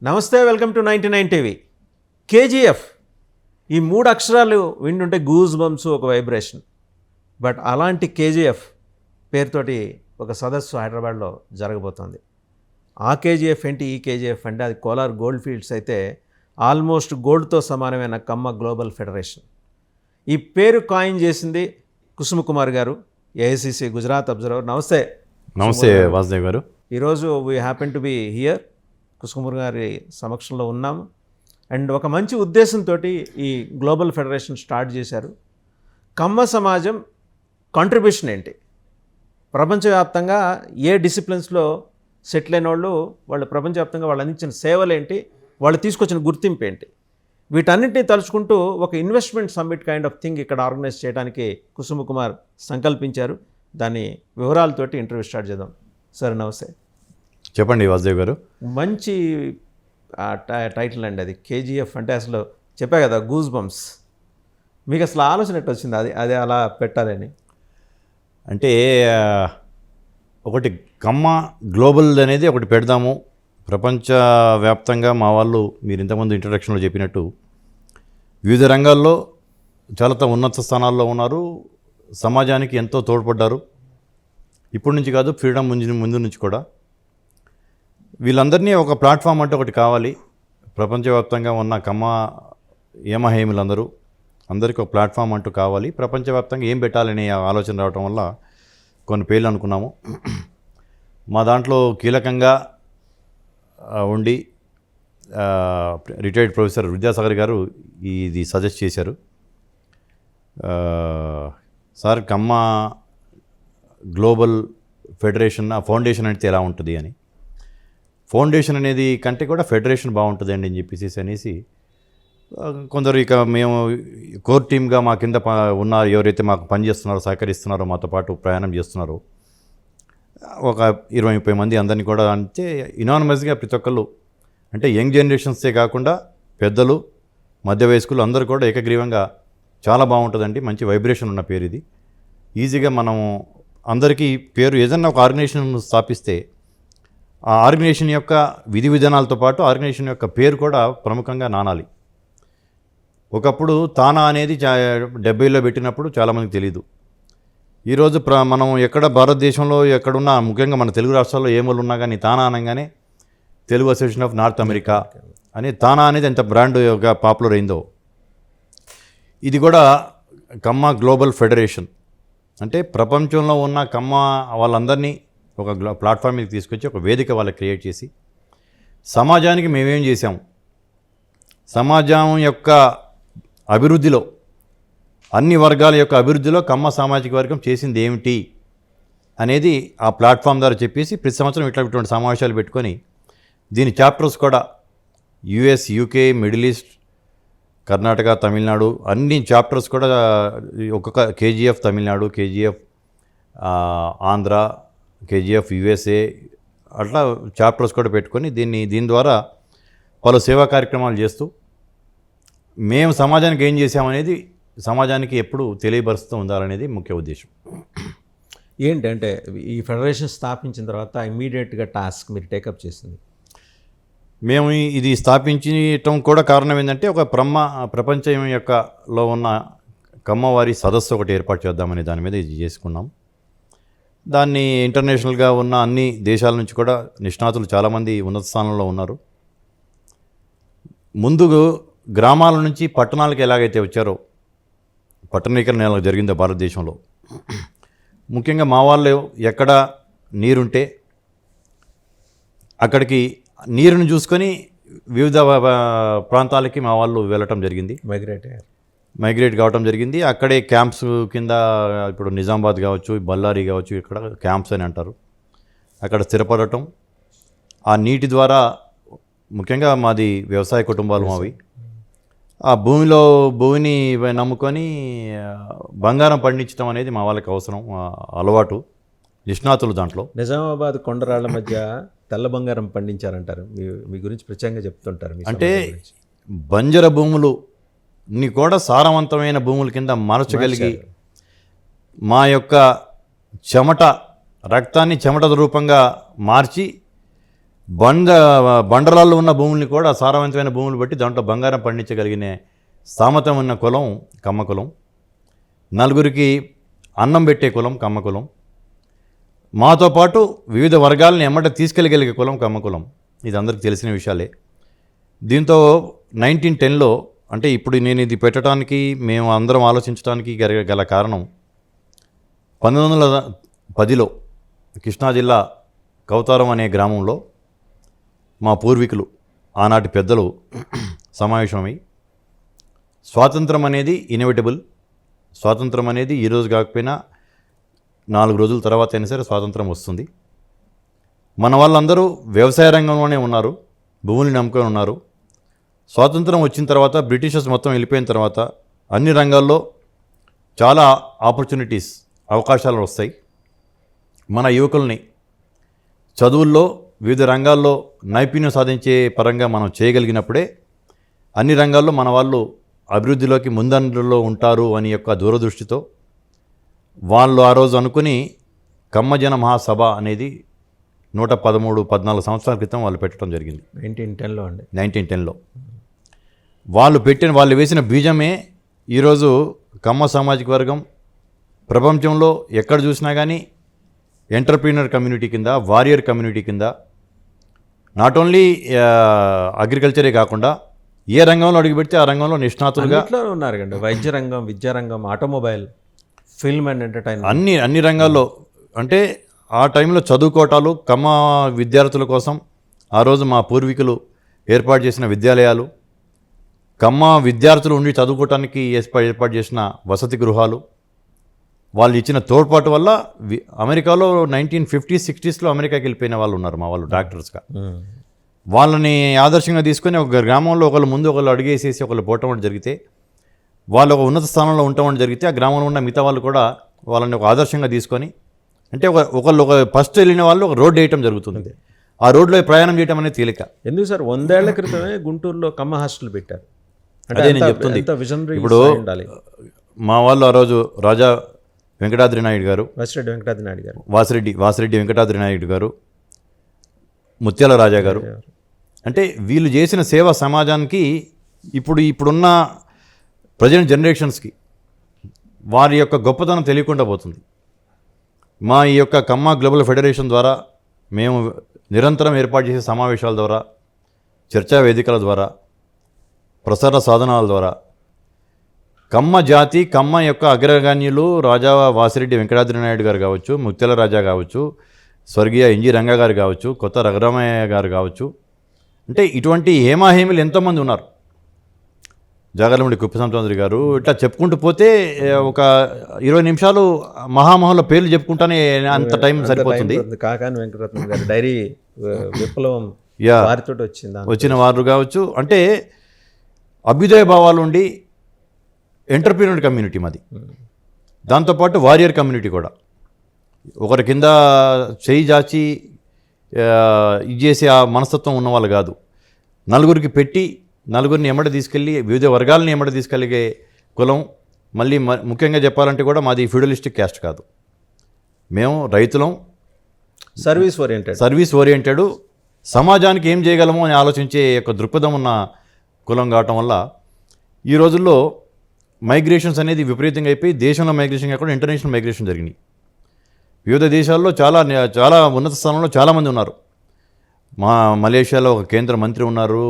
నమస్తే, welcome to 99 TV. KGF ఈ 3 అక్షరాలు వింటుంటే గూజ్ బంప్స్, ఒక వైబ్రేషన్. బట్ అలాంటి కేజీఎఫ్ పేరుతోటి ఒక సదస్సు హైదరాబాద్లో జరగబోతోంది. ఆ కేజీఎఫ్ ఏంటి, ఈ కేజీఎఫ్ అంటే అది కోలార్ గోల్డ్ ఫీల్డ్స్ అయితే ఆల్మోస్ట్ గోల్డ్తో సమానమైన కమ్మ గ్లోబల్ ఫెడరేషన్. ఈ పేరు కాయిన్ చేసింది కుసుమ కుమార్ గారు, ఏఐసిసి గుజరాత్ అబ్జర్వర్. నమస్తే. నమస్తే వాసుదేవ్ గారు. ఈరోజు we happen to be here, Kusuma గారి సమక్షంలో ఉన్నాము. అండ్ ఒక మంచి ఉద్దేశంతో ఈ గ్లోబల్ ఫెడరేషన్ స్టార్ట్ చేశారు. కమ్మ సమాజం కాంట్రిబ్యూషన్ ఏంటి, ప్రపంచవ్యాప్తంగా ఏ డిసిప్లిన్స్లో సెటిల్ అయిన వాళ్ళు ప్రపంచవ్యాప్తంగా వాళ్ళు అందించిన సేవలు ఏంటి, వాళ్ళు తీసుకొచ్చిన గుర్తింపు ఏంటి, వీటన్నిటిని తలుచుకుంటూ ఒక investment summit kind of thing ఇక్కడ ఆర్గనైజ్ చేయడానికి కుసుమ కుమార్ సంకల్పించారు. దాని వివరాలతోటి ఇంటర్వ్యూ స్టార్ట్ చేద్దాం. సార్ నమస్తే. చెప్పండి వాసుదేవ్ గారు. మంచి టైటిల్ అండి అది, కేజీఎఫ్ అంటే అసలు చెప్పా కదా గూజ్ బంప్స్. మీకు అసలు ఆలోచన ఎట్టు వచ్చింది అది అలా పెట్టాలని? అంటే ఒకటి కమ్మ గ్లోబల్ అనేది ఒకటి పెడదాము, ప్రపంచవ్యాప్తంగా మా వాళ్ళు మీరు ఇంతకుముందు ఇంట్రడక్షన్లో చెప్పినట్టు వివిధ రంగాల్లో చాలా ఉన్నత స్థానాల్లో ఉన్నారు, సమాజానికి ఎంతో తోడ్పడ్డారు. ఇప్పటి నుంచి కాదు, ఫ్రీడమ్ ముందు నుంచి కూడా. వీళ్ళందరినీ ఒక ప్లాట్ఫామ్ అంటే ఒకటి కావాలి. ప్రపంచవ్యాప్తంగా ఉన్న కమ్మ ఏమహేములందరూ అందరికీ ఒక ప్లాట్ఫామ్ అంటూ కావాలి. ప్రపంచవ్యాప్తంగా ఏం పెట్టాలనే ఆలోచన రావటం వల్ల కొన్ని పేర్లు అనుకున్నాము. మా దాంట్లో కీలకంగా ఉండి రిటైర్డ్ ప్రొఫెసర్ విద్యాసాగర్ గారు ఇది సజెస్ట్ చేశారు. సార్, కమ్మ గ్లోబల్ ఫెడరేషన్ ఫౌండేషన్ అంటే ఎలా ఉంటుంది అని. ఫౌండేషన్ అనేది కంటే కూడా ఫెడరేషన్ బాగుంటుంది అండి అని చెప్పేసి అనేసి కొందరు, ఇక మేము కోర్ టీమ్గా మా కింద ఉన్నారు ఎవరైతే మాకు పనిచేస్తున్నారో, సహకరిస్తున్నారో, మాతో పాటు ప్రయాణం చేస్తున్నారో ఒక 20-30 మంది అందరినీ కూడా అంటే ఇనానిమస్గా ప్రతి ఒక్కళ్ళు, అంటే యంగ్ జనరేషన్సే కాకుండా పెద్దలు, మధ్య వయస్కులు అందరూ కూడా ఏకగ్రీవంగా చాలా బాగుంటుందండి. మంచి వైబ్రేషన్ ఉన్న పేరు ఇది. ఈజీగా మనం అందరికీ పేరు ఏదన్నా ఒక ఆర్గనైజేషన్ స్థాపిస్తే ఆ ఆర్గనైజేషన్ యొక్క విధి విధానాలతో పాటు ఆర్గనైజేషన్ యొక్క పేరు కూడా ప్రముఖంగా నానాలి. ఒకప్పుడు తానా అనేది 70లో పెట్టినప్పుడు చాలామందికి తెలీదు. ఈరోజు మనం ఎక్కడ భారతదేశంలో ఎక్కడున్నా, ముఖ్యంగా మన తెలుగు రాష్ట్రాల్లో ఏ మూలు ఉన్నా కానీ తానా అనగానే Telugu association of north America అని తానా అనేది ఎంత బ్రాండ్గా పాపులర్ అయిందో, ఇది కూడా కమ్మ గ్లోబల్ ఫెడరేషన్ అంటే ప్రపంచంలో ఉన్న కమ్మ వాళ్ళందరినీ ఒక ప్లాట్ఫామ్ మీద తీసుకొచ్చి ఒక వేదిక వాళ్ళకి క్రియేట్ చేసి సమాజానికి మేమేం చేసాము, సమాజం యొక్క అభివృద్ధిలో, అన్ని వర్గాల యొక్క అభివృద్ధిలో కమ్మ సామాజిక వర్గం చేసింది ఏమిటి అనేది ఆ ప్లాట్ఫామ్ ద్వారా చెప్పేసి ప్రతి సంవత్సరం ఇటువంటి సమావేశాలు పెట్టుకొని దీని చాప్టర్స్ కూడా US, UK, middle east, Karnataka, Tamil Nadu అన్ని చాప్టర్స్ కూడా ఒక్కొక్క KGF Tamil Nadu, KGF Andhra, KGF USA అట్లా చాప్టర్స్ కూడా పెట్టుకొని దీని ద్వారా పలు సేవా కార్యక్రమాలు చేస్తూ మేము సమాజానికి ఏం చేసామనేది సమాజానికి ఎప్పుడు తెలియపరుస్తూ ఉండాలనేది ముఖ్య ఉద్దేశం. ఏంటంటే ఈ ఫెడరేషన్ స్థాపించిన తర్వాత ఇమీడియట్గా టాస్క్ మీరు టేకప్ చేసింది? మేము ఇది స్థాపించటం కూడా కారణం ఏంటంటే ఒక ప్రపంచం యొక్కలో ఉన్న కమ్మవారి సదస్సు ఒకటి ఏర్పాటు చేద్దామని దాని మీద ఇది చేసుకున్నాం. దాన్ని ఇంటర్నేషనల్గా ఉన్న అన్ని దేశాల నుంచి కూడా నిష్ణాతులు చాలామంది ఉన్నత స్థానంలో ఉన్నారు. ముందు గ్రామాల నుంచి పట్టణాలకు ఎలాగైతే వచ్చారో, పట్టణీకరణ ఎలా జరిగిందో భారతదేశంలో, ముఖ్యంగా మా వాళ్ళు ఎక్కడ నీరుంటే అక్కడికి నీరుని చూసుకొని వివిధ ప్రాంతాలకి మా వాళ్ళు వెళ్ళటం జరిగింది, మైగ్రేట్ కావటం జరిగింది. అక్కడే క్యాంప్స్ కింద, ఇప్పుడు నిజామాబాద్ కావచ్చు, బళ్ళారి కావచ్చు, ఇక్కడ క్యాంప్స్ అని అంటారు, అక్కడ స్థిరపడటం. ఆ నీటి ద్వారా, ముఖ్యంగా మాది వ్యవసాయ కుటుంబాలు మావి, ఆ భూమిని నమ్ముకొని బంగారం పండించడం అనేది మా వాళ్ళకి అవసరం, అలవాటు, నిష్ణాతులు దాంట్లో. నిజామాబాద్ కొండరాళ్ల మధ్య తెల్ల బంగారం పండించారంటారు, మీ గురించి ప్రత్యేకంగా చెప్తుంటారు. అంటే బంజర భూములు ని కూడా సారవంతమైన భూముల కింద మార్చగలిగి మా యొక్క రక్తాన్ని చెమట రూపంగా మార్చి బండరాళ్ళు ఉన్న భూముల్ని కూడా సారవంతమైన భూములు బట్టి దాంట్లో బంగారం పండించగలిగిన స్థామతం ఉన్న కులం కమ్మ కులం. నలుగురికి అన్నం పెట్టే కులం కమ్మ కులం. మాతో పాటు వివిధ వర్గాలను ఎమ్మట తీసుకెళ్ళగలిగే కులం కమ్మ కులం. ఇది అందరికీ తెలిసిన విషయాలే. దీంతో 1910లో, అంటే ఇప్పుడు నేను ఇది పెట్టడానికి మేము అందరం ఆలోచించడానికి గల కారణం 1910లో కృష్ణా జిల్లా కౌతారం అనే గ్రామంలో మా పూర్వీకులు ఆనాటి పెద్దలు సమావేశమై స్వాతంత్రం అనేది ఇన్ఎవిటబుల్, స్వాతంత్రం అనేది ఈరోజు కాకపోయినా 4 రోజుల తర్వాత అయినా సరే స్వాతంత్రం వస్తుంది. మన వాళ్ళందరూ వ్యవసాయ రంగంలోనే ఉన్నారు, భూముల్ని నమ్ముకొని ఉన్నారు. స్వాతంత్రం వచ్చిన తర్వాత బ్రిటిషర్స్ మొత్తం వెళ్ళిపోయిన తర్వాత అన్ని రంగాల్లో చాలా ఆపర్చునిటీస్, అవకాశాలు వస్తాయి. మన యువకుల్ని చదువుల్లో వివిధ రంగాల్లో నైపుణ్యం సాధించే పరంగా మనం చేయగలిగినప్పుడే అన్ని రంగాల్లో మన వాళ్ళు అభివృద్ధిలోకి ముందంజలో ఉంటారు అని యొక్క దూరదృష్టితో వాళ్ళు ఆ రోజు అనుకుని కమ్మజన మహాసభ అనేది 113-14 సంవత్సరాల క్రితం వాళ్ళు పెట్టడం జరిగింది. 1910లో అండి. 1910లో వాళ్ళు వేసిన బీజమే ఈరోజు కమ్మ సామాజిక వర్గం ప్రపంచంలో ఎక్కడ చూసినా కానీ ఎంటర్ప్రీనర్ కమ్యూనిటీ కింద, వారియర్ కమ్యూనిటీ కింద, నాట్ ఓన్లీ అగ్రికల్చరే కాకుండా ఏ రంగంలో అడుగుపెడితే ఆ రంగంలో నిష్ణాతులుగా ఉన్నారు కండి. వైద్య రంగం, విద్యా రంగం, ఆటోమొబైల్, ఫిల్మ్ అండ్ ఎంటర్టైన్మెంట్, అన్ని రంగాల్లో. అంటే ఆ టైంలో చదువుకోవటాలు కమ్మ విద్యార్థుల కోసం ఆ రోజు మా పూర్వీకులు ఏర్పాటు చేసిన విద్యాలయాలు, కమ్మ విద్యార్థులు ఉండి చదువుకోవటానికి ఏర్పాటు చేసిన వసతి గృహాలు, వాళ్ళు ఇచ్చిన తోడ్పాటు వల్ల అమెరికాలో 1950s, 60sలో అమెరికాకి వెళ్ళిపోయిన వాళ్ళు ఉన్నారు మా వాళ్ళు డాక్టర్స్గా. వాళ్ళని ఆదర్శంగా తీసుకొని ఒక గ్రామంలో ఒకళ్ళు ముందు ఒకళ్ళు అడిగేసేసి ఒకళ్ళు పోవటం జరిగితే, వాళ్ళు ఒక ఉన్నత స్థానంలో ఉండటం జరిగితే ఆ గ్రామంలో ఉన్న మిగతా వాళ్ళు కూడా వాళ్ళని ఒక ఆదర్శంగా తీసుకొని, అంటే ఒక ఫస్ట్ వెళ్ళిన వాళ్ళు ఒక రోడ్డు వేయటం జరుగుతుంది. ఆ రోడ్లో ప్రయాణం చేయడం అనేది తేలిక. ఎందుకు సార్ 100 ఏళ్ల క్రితమే గుంటూరులో కమ్మ హాస్టల్ పెట్టారు. అదే నేను చెప్తుంది. ఇప్పుడు మా వాళ్ళు ఆ రోజు రాజా వెంకటాద్రి నాయుడు గారు, వాసిరెడ్డి వెంకటాద్రి నాయుడు గారు, ముత్యాల రాజా గారు, అంటే వీళ్ళు చేసిన సేవ సమాజానికి ఇప్పుడున్న ప్రజెంట్ జనరేషన్స్కి వారి యొక్క గొప్పతనం తెలియకుండా పోతుంది. మా ఈ యొక్క కమ్మ గ్లోబల్ ఫెడరేషన్ ద్వారా మేము నిరంతరం ఏర్పాటు చేసే సమావేశాల ద్వారా, చర్చా వేదికల ద్వారా, ప్రసార సాధనాల ద్వారా కమ్మ జాతి, కమ్మ యొక్క అగ్రగణ్యులు రాజా వాసిరెడ్డి వెంకటాద్రి నాయుడు గారు కావచ్చు, ముత్యాల రాజా కావచ్చు, స్వర్గీయ ఎన్జి రంగా గారు కావచ్చు, కొత్త రఘురామయ్య గారు కావచ్చు, అంటే ఇటువంటి హేమాహేమిలు ఎంతోమంది ఉన్నారు. జాగర్లమూడి కుప్పసంచౌదరి గారు, ఇట్లా చెప్పుకుంటూ పోతే ఒక 20 నిమిషాలు మహామహుల పేర్లు చెప్పుకుంటానే అంత టైం సరిపోతుంది. కాకాని వెంకటరత్నం గారు డైరీ విప్లవం వారితో వచ్చిన వారు కావచ్చు. అంటే అభ్యుదయ భావాలు ఉండి ఎంటర్ప్రీనర్ కమ్యూనిటీ మాది. దాంతోపాటు వారియర్ కమ్యూనిటీ కూడా. ఒకరి కింద చేయి జాచి ఇది చేసే ఆ మనస్తత్వం ఉన్న వాళ్ళు కాదు. నలుగురికి పెట్టి నలుగురిని ఎమ్మడ తీసుకెళ్ళి వివిధ వర్గాలని ఎమ్మడ తీసుకెళ్ళగే కులం. మళ్ళీ ముఖ్యంగా చెప్పాలంటే కూడా మాది ఫ్యూడలిస్టిక్ క్యాస్ట్ కాదు. మేము రైతులం, సర్వీస్ ఓరియంటెడ్, సమాజానికి ఏం చేయగలమో అని ఆలోచించే యొక్క దృక్పథం ఉన్న కులం కావటం వల్ల ఈ రోజుల్లో మైగ్రేషన్స్ అనేది విపరీతంగా అయిపోయి దేశంలో మైగ్రేషన్ కాకుండా ఇంటర్నేషనల్ మైగ్రేషన్ జరిగినాయి. వివిధ దేశాల్లో చాలా ఉన్నత స్థానంలో చాలామంది ఉన్నారు. మలేషియాలో ఒక కేంద్ర మంత్రి ఉన్నారు,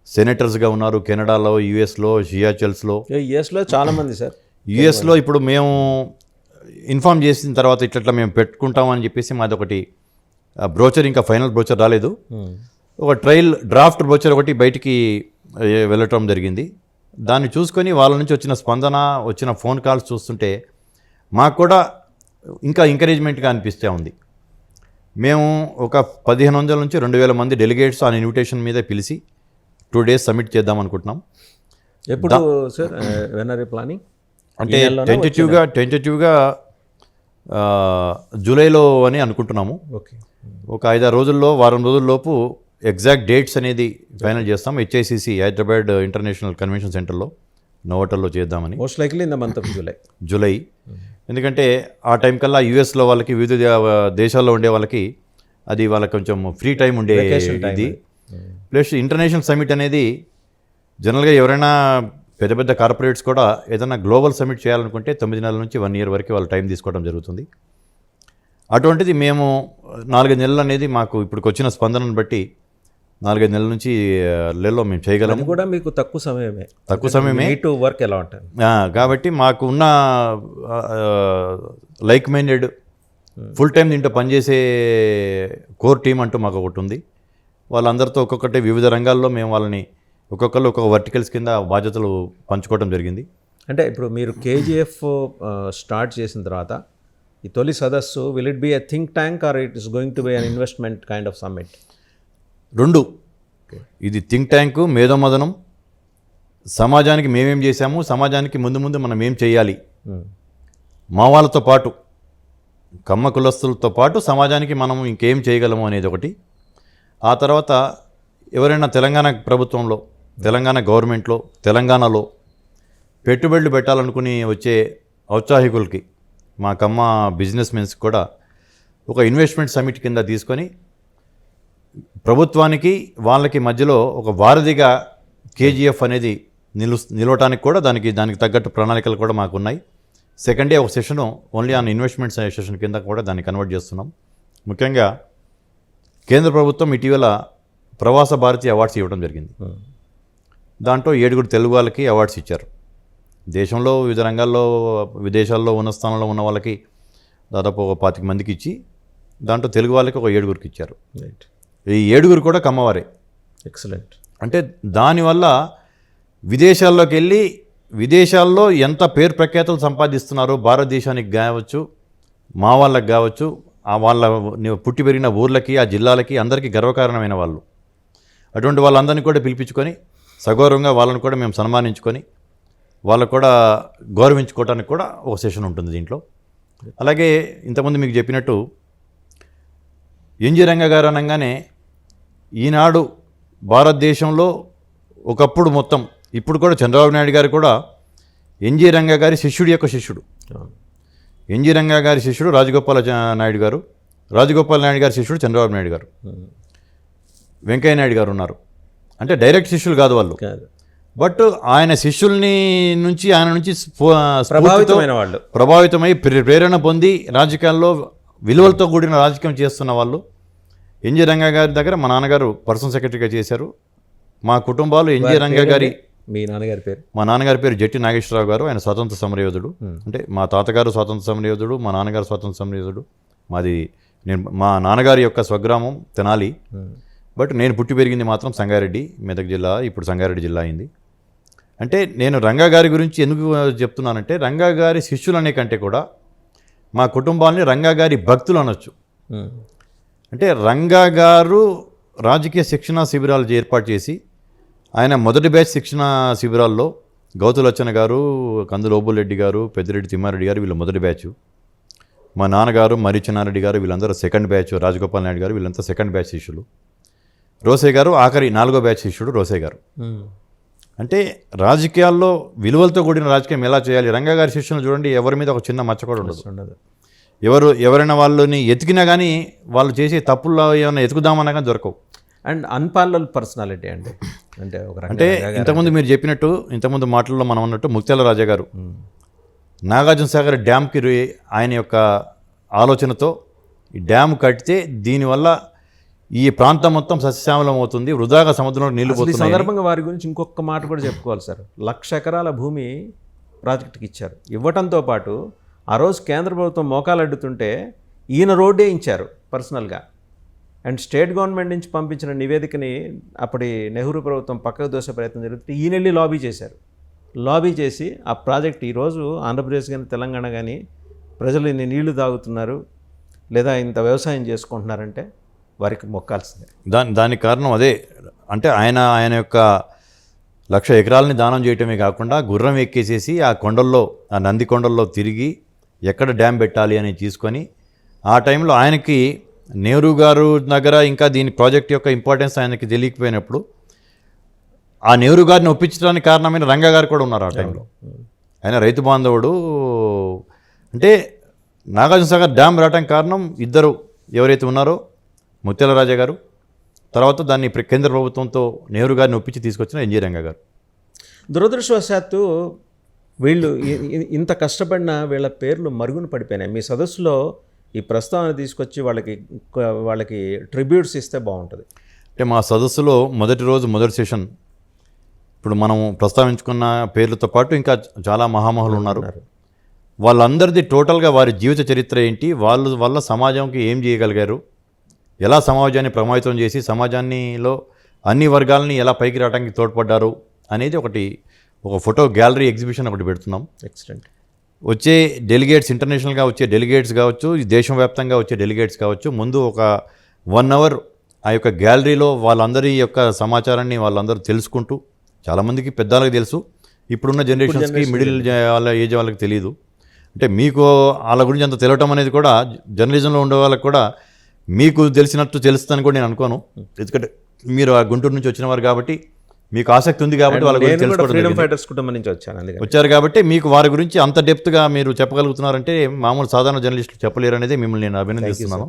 సెనేటర్స్గా ఉన్నారు, కెనడాలో, యుఎస్లో, సియాచెల్స్లో. యుఎస్లో చాలామంది సార్. యుఎస్లో ఇప్పుడు మేము ఇన్ఫామ్ చేసిన తర్వాత ఇట్లా మేము పెట్టుకుంటామని చెప్పేసి మాది ఒకటి బ్రోచర్, ఇంకా ఫైనల్ బ్రోచర్ రాలేదు. ఒక డ్రాఫ్ట్ బ్రోచర్ ఒకటి బయటికి వెళ్ళటం జరిగింది. దాన్ని చూసుకొని వాళ్ళ నుంచి వచ్చిన స్పందన, వచ్చిన ఫోన్ కాల్స్ చూస్తుంటే మాకు కూడా ఇంకా ఎంకరేజ్మెంట్గా అనిపిస్తూ ఉంది. మేము ఒక 1500 నుంచి 2000 మంది డెలిగేట్స్ ఆ ఇన్విటేషన్ మీద పిలిచి 2 days సబ్మిట్ చేద్దాం అనుకుంటున్నాం. ఎప్పుడు సార్ ప్లానింగ్? అంటే టెంటేటివ్గా జూలైలో అని అనుకుంటున్నాము. ఓకే. ఒక 5-6 రోజుల్లో, వారం రోజుల్లోపు ఎగ్జాక్ట్ డేట్స్ అనేది ఫైనల్ చేస్తాం. HICC హైదరాబాద్ ఇంటర్నేషనల్ కన్వెన్షన్ సెంటర్లో, నోవోటల్లో చేద్దామని. Most likely in the month of July. ఎందుకంటే ఆ టైం కల్లా యుఎస్లో వాళ్ళకి, వివిధ దేశాల్లో ఉండే వాళ్ళకి అది వాళ్ళకి కొంచెం ఫ్రీ టైం ఉండే Vacation time ఇది. ప్లస్ ఇంటర్నేషనల్ సమిట్ అనేది జనరల్గా ఎవరైనా పెద్ద పెద్ద కార్పొరేట్స్ కూడా ఏదైనా గ్లోబల్ సమిట్ చేయాలనుకుంటే 9 నెలల నుంచి 1 year వరకు వాళ్ళు టైం తీసుకోవడం జరుగుతుంది. అటువంటిది మేము 4-5 నెలలు అనేది మాకు ఇప్పుడు వచ్చిన స్పందనను బట్టి 4-5 నెలల నుంచి నెలలో మేము చేయగలము. అది కూడా మీకు తక్కువ సమయమే టు వర్క్ ఎలా ఉంటుంది కాబట్టి మాకు ఉన్న లైక్ మైండెడ్ ఫుల్ టైం దీంట్లో పనిచేసే కోర్ టీం అంటూ మాకు ఒకటి ఉంది. వాళ్ళందరితో ఒక్కొక్కటి వివిధ రంగాల్లో మేము వాళ్ళని ఒక్కొక్కరు ఒక్కొక్క వర్టికల్స్ కింద బాధ్యతలు పంచుకోవడం జరిగింది. అంటే ఇప్పుడు మీరు కేజీఎఫ్ స్టార్ట్ చేసిన తర్వాత ఈ తొలి సదస్సు will it be a think tank or it is going to be an investment kind of summit? 2. ఇది థింక్ ట్యాంకు, మేధోమదనం, సమాజానికి మేమేం చేశాము, సమాజానికి ముందు మనం ఏం చేయాలి, మా వాళ్ళతో పాటు కమ్మ కులస్తులతో పాటు సమాజానికి మనం ఇంకేం చేయగలము అనేది ఒకటి. ఆ తర్వాత ఎవరైనా తెలంగాణ ప్రభుత్వంలో, తెలంగాణ గవర్నమెంట్లో, తెలంగాణలో పెట్టుబడులు పెట్టాలనుకుని వచ్చే ఔత్సాహికులకి, మా కమ్మ బిజినెస్ మెన్స్కి కూడా ఒక ఇన్వెస్ట్మెంట్ సమిట్ కింద తీసుకొని ప్రభుత్వానికి వాళ్ళకి మధ్యలో ఒక వారధిగా కేజీఎఫ్ అనేది నిలవటానికి కూడా దానికి తగ్గట్టు ప్రణాళికలు కూడా మాకు ఉన్నాయి. సెకండ్ డే ఒక session only on investment session కింద కూడా దాన్ని కన్వర్ట్ చేస్తున్నాం. ముఖ్యంగా కేంద్ర ప్రభుత్వం ఇటీవల ప్రవాస భారతి అవార్డ్స్ ఇవ్వడం జరిగింది. దాంట్లో 7 తెలుగు వాళ్ళకి అవార్డ్స్ ఇచ్చారు. దేశంలో వివిధ రంగాల్లో విదేశాల్లో ఉన్న స్థానంలో ఉన్న వాళ్ళకి దాదాపు ఒక 25 మందికి ఇచ్చి దాంట్లో తెలుగు వాళ్ళకి ఒక 7 ఇచ్చారు. ఈ 7 కూడా కమ్మవారే. ఎక్సలెంట్. అంటే దానివల్ల విదేశాల్లోకి వెళ్ళి విదేశాల్లో ఎంత పేరు ప్రఖ్యాతలు సంపాదిస్తున్నారో భారతదేశానికి కావచ్చు, మా వాళ్ళకి కావచ్చు, ఆ వాళ్ళ పుట్టి పెరిగిన ఊర్లకి, ఆ జిల్లాలకి అందరికీ గర్వకారణమైన వాళ్ళు. అటువంటి వాళ్ళందరినీ కూడా పిలిపించుకొని సగౌరవంగా వాళ్ళని కూడా మేము సన్మానించుకొని వాళ్ళకు కూడా గౌరవించుకోవడానికి కూడా ఒక సెషన్ ఉంటుంది దీంట్లో. అలాగే ఇంతకుముందు మీకు చెప్పినట్టు ఎన్జి రంగా గారు అనగానే ఈనాడు భారతదేశంలో ఒకప్పుడు మొత్తం, ఇప్పుడు కూడా చంద్రబాబు నాయుడు గారు కూడా ఎన్జి రంగా గారి శిష్యుడి యొక్క శిష్యుడు. ఎన్జి రంగా గారి శిష్యుడు రాజగోపాల నాయుడు గారు, రాజగోపాల నాయుడు గారి శిష్యుడు చంద్రబాబు నాయుడు గారు, వెంకయ్య నాయుడు గారు ఉన్నారు. అంటే డైరెక్ట్ శిష్యులు కాదు వాళ్ళు, బట్ ఆయన శిష్యుల్ని నుంచి ఆయన నుంచి ప్రభావితమై ప్రేరణ పొంది రాజకీయాల్లో విలువలతో కూడిన రాజకీయం చేస్తున్న వాళ్ళు. ఎన్జి రంగా గారి దగ్గర మా నాన్నగారు పర్సనల్ సెక్రటరీగా చేశారు. మా కుటుంబాలు ఎన్జి రంగా గారి, మీ నాన్నగారి పేరు? మా నాన్నగారి పేరు జట్టి నాగేశ్వరరావు గారు. ఆయన స్వాతంత్ర సమరయోధుడు. అంటే మా తాతగారు స్వాతంత్ర సమరయోధుడు, మా నాన్నగారు స్వాతంత్ర సమరయోధుడు. మా నాన్నగారి యొక్క స్వగ్రామం తెనాలి, బట్ నేను పుట్టి పెరిగింది మాత్రం సంగారెడ్డి, మెదక్ జిల్లా. ఇప్పుడు సంగారెడ్డి జిల్లా అయింది. అంటే నేను రంగా గారి గురించి ఎందుకు చెప్తున్నానంటే, రంగా గారి శిష్యులు అనే కంటే కూడా మా కుటుంబాన్ని రంగా గారి భక్తులు అనొచ్చు. అంటే రంగా గారు రాజకీయ శిక్షణ శిబిరాలు ఏర్పాటు చేసి, ఆయన మొదటి బ్యాచ్ శిక్షణ శిబిరాల్లో గౌతులచ్చన్న గారు, కందుల ఓబులరెడ్డి గారు, పెద్దిరెడ్డి తిమ్మారెడ్డి గారు వీళ్ళు మొదటి బ్యాచ్. మా నాన్నగారు మరిచిన్నారెడ్డి గారు వీళ్ళందరూ సెకండ్ బ్యాచ్. రాజగోపాల్ నాయుడు గారు వీళ్ళంతా సెకండ్ బ్యాచ్ శిష్యులు. రోసే గారు ఆఖరి 4వ బ్యాచ్ శిష్యుడు రోసే గారు. అంటే రాజకీయాల్లో విలువలతో కూడిన రాజకీయం ఎలా చేయాలి, రంగా గారి శిష్యులను చూడండి, ఎవరి మీద ఒక చిన్న మచ్చ కూడా ఉండదు. ఎవరైనా వాళ్ళని ఎతికినా కానీ వాళ్ళు చేసే తప్పుల్లో ఏమైనా ఎతుకుదామన్నా కానీ దొరకవు. అండ్ అన్పారలల్ పర్సనాలిటీ అండి. అంటే ఇంతకుముందు మీరు చెప్పినట్టు, ఇంతకుముందు మాటల్లో మనం అన్నట్టు ముత్యాల రాజా గారు నాగార్జున సాగర్ డ్యామ్కి ఆయన యొక్క ఆలోచనతో ఈ డ్యామ్ కడితే దీనివల్ల ఈ ప్రాంతం మొత్తం సస్యశ్యామలం అవుతుంది, వృధాగా సముద్రంలో నీళ్లు పోతున్నాయి. ఈ సందర్భంగా వారి గురించి ఇంకొక మాట కూడా చెప్పుకోవాలి సార్. 1,00,000 ఎకరాల భూమి ప్రాజెక్టుకి ఇచ్చారు. ఇవ్వటంతో పాటు ఆ రోజు కేంద్ర ప్రభుత్వం మోకాలు అడ్డుతుంటే ఈయన రోడ్డే ఇచ్చారు పర్సనల్గా. అండ్ స్టేట్ గవర్నమెంట్ నుంచి పంపించిన నివేదికని అప్పటి నెహ్రూ ప్రభుత్వం పక్కకు దోసే ప్రయత్నం జరుగుతుంది. ఈయన వెళ్ళి లాబీ చేశారు. లాబీ చేసి ఆ ప్రాజెక్ట్ ఈరోజు ఆంధ్రప్రదేశ్ కానీ తెలంగాణ కానీ ప్రజలు ఇన్ని నీళ్లు తాగుతున్నారు లేదా ఇంత వ్యవసాయం చేసుకుంటున్నారంటే వారికి మొక్కాల్సిందే. దానికి కారణం అదే. అంటే ఆయన యొక్క 1,00,000 ఎకరాలని దానం చేయటమే కాకుండా గుర్రం ఎక్కేసేసి ఆ కొండల్లో, ఆ నంది కొండల్లో తిరిగి ఎక్కడ డ్యామ్ పెట్టాలి అని తీసుకొని, ఆ టైంలో ఆయనకి నెహ్రూ గారు దగ్గర ఇంకా దీని ప్రాజెక్ట్ యొక్క ఇంపార్టెన్స్ ఆయనకి తెలియకపోయినప్పుడు ఆ నెహ్రూ గారిని ఒప్పించడానికి కారణమైన రంగా గారు కూడా ఉన్నారు ఆ టైంలో. ఆయన రైతు బాంధవుడు. అంటే నాగార్జున సాగర్ డ్యామ్ రావడానికి కారణం ఇద్దరు ఎవరైతే ఉన్నారో, ముత్యాల రాజా గారు, తర్వాత దాన్ని కేంద్ర ప్రభుత్వంతో నెహ్రూ గారిని ఒప్పించి తీసుకొచ్చిన ఎన్జీ రంగా గారు. దురదృష్టవశాత్తు వీళ్ళు ఇంత కష్టపడిన వీళ్ళ పేర్లు మరుగున పడిపోయినాయి. మీ సదస్సులో ఈ ప్రస్తావన తీసుకొచ్చి వాళ్ళకి ట్రిబ్యూట్స్ ఇస్తే బాగుంటుంది. అంటే మా సదస్సులో మొదటి రోజు మొదటి సెషన్ ఇప్పుడు మనం ప్రస్తావించుకున్న పేర్లతో పాటు ఇంకా చాలా మహామహులు ఉన్నారు. వాళ్ళందరిది టోటల్గా వారి జీవిత చరిత్ర ఏంటి, వాళ్ళ వల్ల సమాజంకి ఏం చేయగలిగారు, ఎలా సమాజాన్ని ప్రభావితం చేసి సమాజాన్నిలో అన్ని వర్గాలని ఎలా పైకి రావడానికి తోడ్పడ్డారు అనేది ఒక ఫోటో గ్యాలరీ ఎగ్జిబిషన్ ఒకటి పెడుతున్నాం. ఎక్సలెంట్. వచ్చే డెలిగేట్స్, ఇంటర్నేషనల్గా వచ్చే డెలిగేట్స్ కావచ్చు, దేశవ్యాప్తంగా వచ్చే డెలిగేట్స్ కావచ్చు, ముందు ఒక 1 అవర్ ఆ యొక్క గ్యాలరీలో వాళ్ళందరి యొక్క సమాచారాన్ని వాళ్ళందరూ తెలుసుకుంటూ, చాలామందికి పెద్దలకు తెలుసు, ఇప్పుడున్న జనరేషన్స్కి మిడిల్ ఏజ్ వాళ్ళకి తెలియదు. అంటే మీకు వాళ్ళ గురించి అంత తెలియటం అనేది కూడా జర్నలిజంలో ఉండే వాళ్ళకి కూడా మీకు తెలిసినట్టు తెలుస్తుందని కూడా నేను అనుకోను. ఎందుకంటే మీరు ఆ గుంటూరు నుంచి వచ్చిన వారు కాబట్టి మీకు ఆసక్తి ఉంది కాబట్టి వాళ్ళ గురించి తెలుసుకోవడం వచ్చారు కాబట్టి మీకు వారి గురించి అంత డెప్త్గా మీరు చెప్పగలుగుతున్నారంటే మామూలు సాధారణ జర్నలిస్టులు చెప్పలేరు అనేది మిమ్మల్ని నేను అభినందిస్తున్నాను.